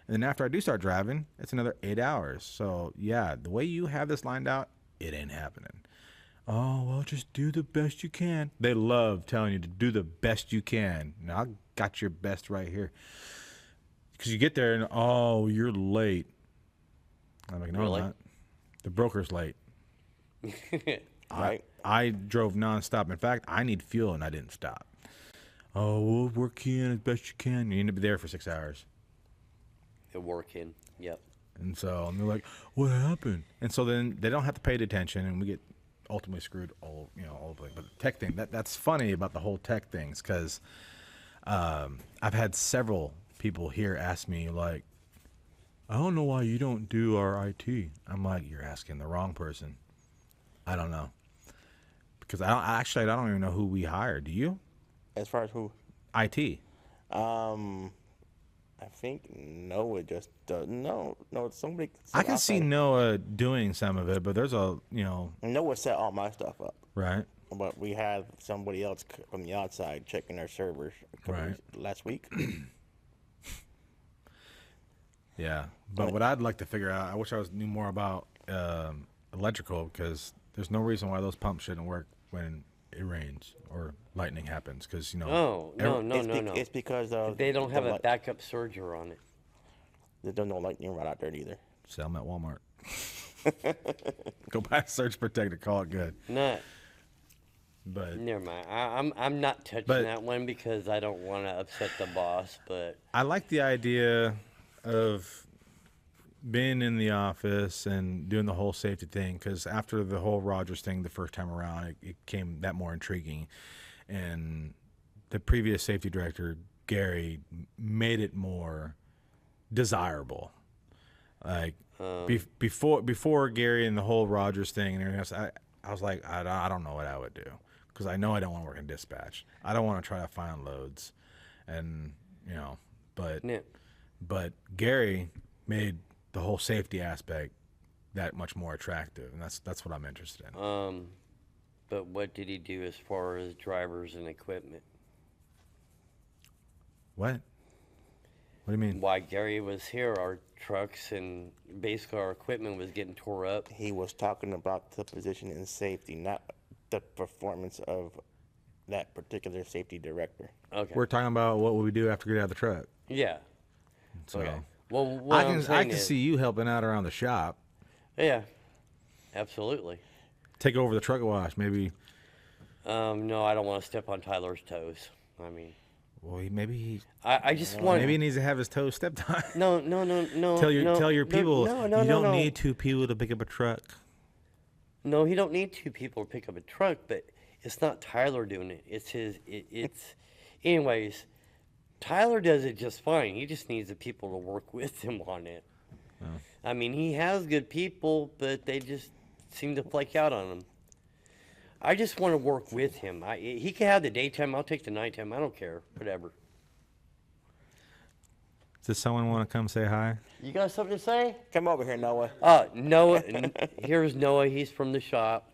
And then after I do start driving, it's another 8 hours. So, yeah, the way you have this lined out, it ain't happening. Oh, well, just do the best you can. They love telling you to do the best you can. Now, I got your best right here. Because you get there and, oh, you're late. I'm like, no, Really? I'm not. The broker's late. Right. I drove nonstop. In fact, I need fuel and I didn't stop. Oh, we'll work you in as best you can. You need to be there for 6 hours. You're working. Yep. And so they're like, what happened? And so then they don't have to pay attention, and we get ultimately screwed all the way. But the tech thing, that's funny about the whole tech things, because I've had several people here ask me, like, I don't know why you don't do our IT. I'm like, you're asking the wrong person. I don't know. Because I don't even know who we hired. Do you? As far as who? IT. I think Noah just does. No, somebody. I can see Noah doing some of it, but there's Noah set all my stuff up. Right. But we had somebody else from the outside checking our servers last week. Yeah. But what I'd like to figure out, I wish I knew more about electrical, because there's no reason why those pumps shouldn't work when it rains or lightning happens, because No. It's because They don't have a backup surger on it. There's no lightning rod out there either. sell them at Walmart. Go buy a surge protector, call it good. No, But never mind. I'm not touching that one because I don't want to upset the boss. But I like the idea of being in the office and doing the whole safety thing, because after the whole Rogers thing the first time around, it came that more intriguing. And the previous safety director, Gary, made it more desirable. Like before Gary and the whole Rogers thing and everything else, I was like, I don't know what I would do, because I know I don't want to work in dispatch. I don't want to try to find loads, and but Gary made the whole safety aspect that much more attractive, and that's what I'm interested in. But what did he do as far as drivers and equipment? What? What do you mean? While Gary was here, our trucks and basically our equipment was getting tore up. He was talking about the position in safety, not the performance of that particular safety director. Okay. We're talking about what would we do after we get out of the truck. Yeah. So Okay. Well, what I can see you helping out around the shop. Yeah. Absolutely. Take over the truck wash, maybe. No, I don't want to step on Tyler's toes. I mean, Well, maybe I just want. he needs to have his toes stepped on. No. Tell your people you don't no. need 2 people to pick up a truck. No, he don't need 2 people to pick up a truck, but it's not Tyler doing it. It's his. Anyways, Tyler does it just fine. He just needs the people to work with him on it. Oh. I mean, he has good people, but they just seem to flake out on him. I just want to work with him. He can have the daytime. I'll take the nighttime. I don't care. Whatever. Does someone want to come say hi? You got something to say? Come over here, Noah. Noah. Here's Noah. He's from the shop.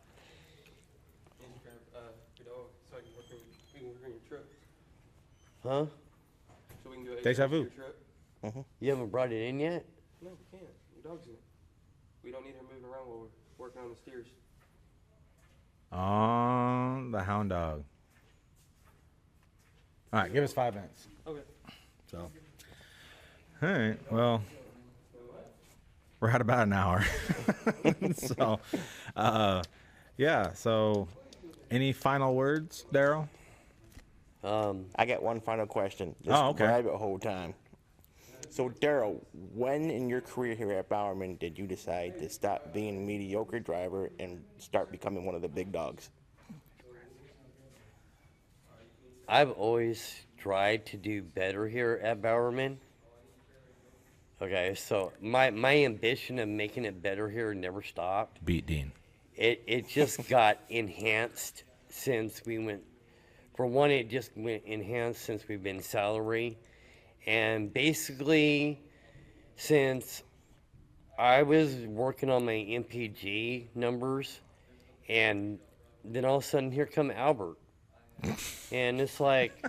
Huh? So we can do it. Deja vu. You haven't brought it in yet? No, we can't. Your dog's in it. We don't need her moving around while we're working on the steers. Oh, the hound dog. All right, give us 5 minutes. Okay. So, all right. Well, we're at about an hour. So, yeah. So, any final words, Darrell? I got one final question. Just okay. rabbit hole time. So, Darrell, when in your career here at Bowerman did you decide to stop being a mediocre driver and start becoming one of the big dogs? I've always tried to do better here at Bowerman. Okay, so my ambition of making it better here never stopped. Beat Dean. It just got enhanced since we went. For one, it just went enhanced since we've been salary. And basically, since I was working on my MPG numbers, and then all of a sudden, here come Albert. And it's like,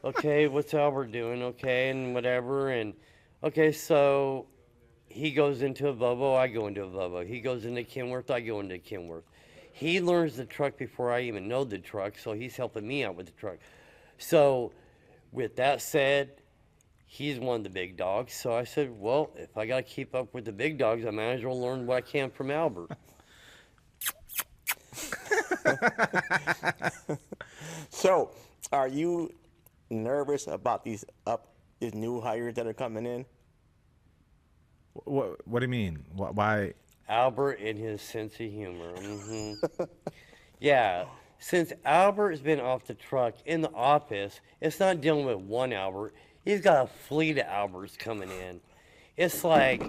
okay, what's Albert doing? Okay, and whatever. And, okay, so he goes into a Volvo, I go into a Volvo. He goes into Kenworth, I go into Kenworth. He learns the truck before I even know the truck, so he's helping me out with the truck. So, with that said, he's one of the big dogs. So I said, well, if I got to keep up with the big dogs, I might as well learn what I can from Albert. So, are you nervous about these new hires that are coming in? What do you mean? Why? Albert and his sense of humor. Yeah, since Albert has been off the truck in the office, it's not dealing with one Albert. He's got a fleet of Alberts coming in. It's like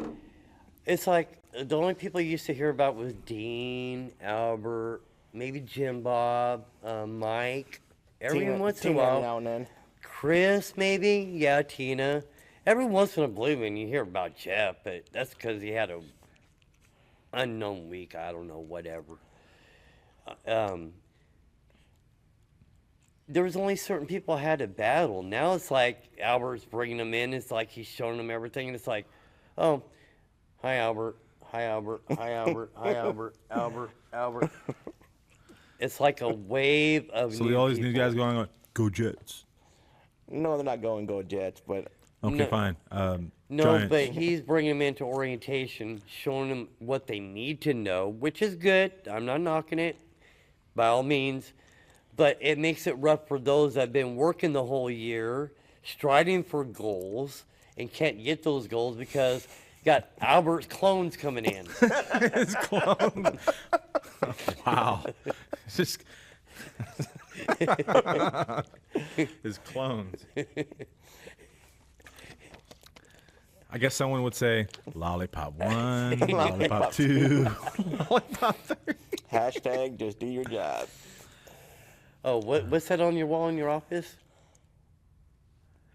the only people you used to hear about was Dean, Albert, maybe Jim Bob, Mike. Every once in a while, now and then. Chris, maybe, yeah, Tina. Every once in a blue moon, you hear about Jeff, but that's because he had a unknown week. I don't know, whatever. There was only certain people I had to battle. Now it's like Albert's bringing them in. It's like he's showing them everything, and it's like, oh, hi Albert, hi Albert, hi Albert, hi Albert, Albert. It's like a wave of So new all these people. new guys going on, go Jets. No, they're not going Go Jets, but Okay, No. fine. No, Giants. but he's bringing them into orientation, showing them what they need to know, which is good. I'm not knocking it, by all means. But it makes it rough for those that have been working the whole year, striding for goals, and can't get those goals because you got Albert's clones coming in. His clone. Wow. It's just his clones. I guess someone would say lollipop 1, lollipop 2, lollipop 3. hashtag just do your job. Oh, what's that on your wall in your office?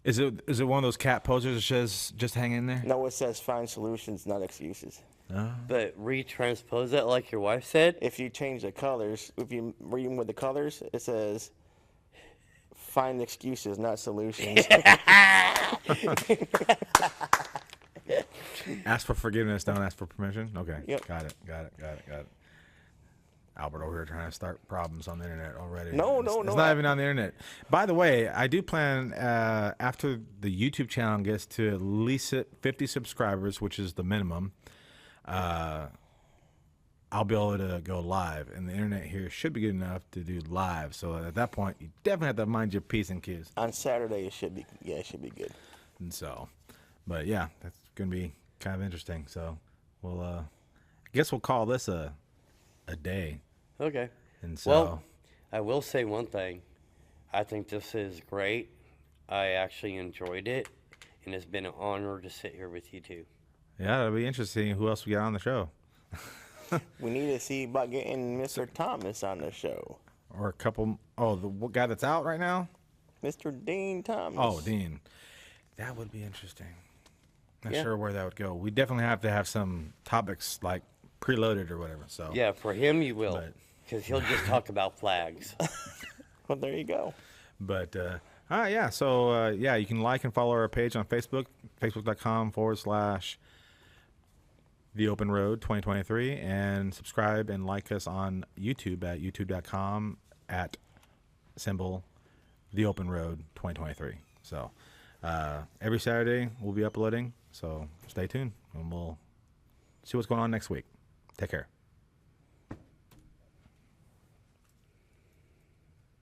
Is it one of those cat posters that says just hang in there? No, it says find solutions, not excuses. But retranspose that like your wife said? If you change the colors, if you read them with the colors, it says find excuses, not solutions. Ask for forgiveness, don't ask for permission? Okay, Yep. got it. Albert over here trying to start problems on the internet already. No, It's no. not even on the internet. By the way, I do plan after the YouTube channel gets to at least 50 subscribers, which is the minimum. I'll be able to go live, and the internet here should be good enough to do live. So at that point, you definitely have to mind your P's and Q's. On Saturday, it should be good. And so, but yeah, that's gonna be kind of interesting. So we'll, I guess we'll call this a day. Okay. And so, Well, I will say one thing. I think this is great. I actually enjoyed it, and it's been an honor to sit here with you two. yeah, it'll be interesting who else we got on the show, We need to see about getting Mr. Thomas on the show. or a couple. Oh, the guy that's out right now. Mr. Dean Thomas. Oh, Dean. That would be interesting. Not Yeah. sure where that would go. We definitely have to have some topics like preloaded or whatever. So Yeah, for him you will, But- because he'll just talk about flags. Well, there you go. But yeah. So yeah, you can like and follow our page on Facebook, facebook.com/The Open Road 2023, and subscribe and like us on YouTube at youtube.com at symbol The Open Road 2023. So every Saturday we'll be uploading. So stay tuned, and we'll see what's going on next week. Take care.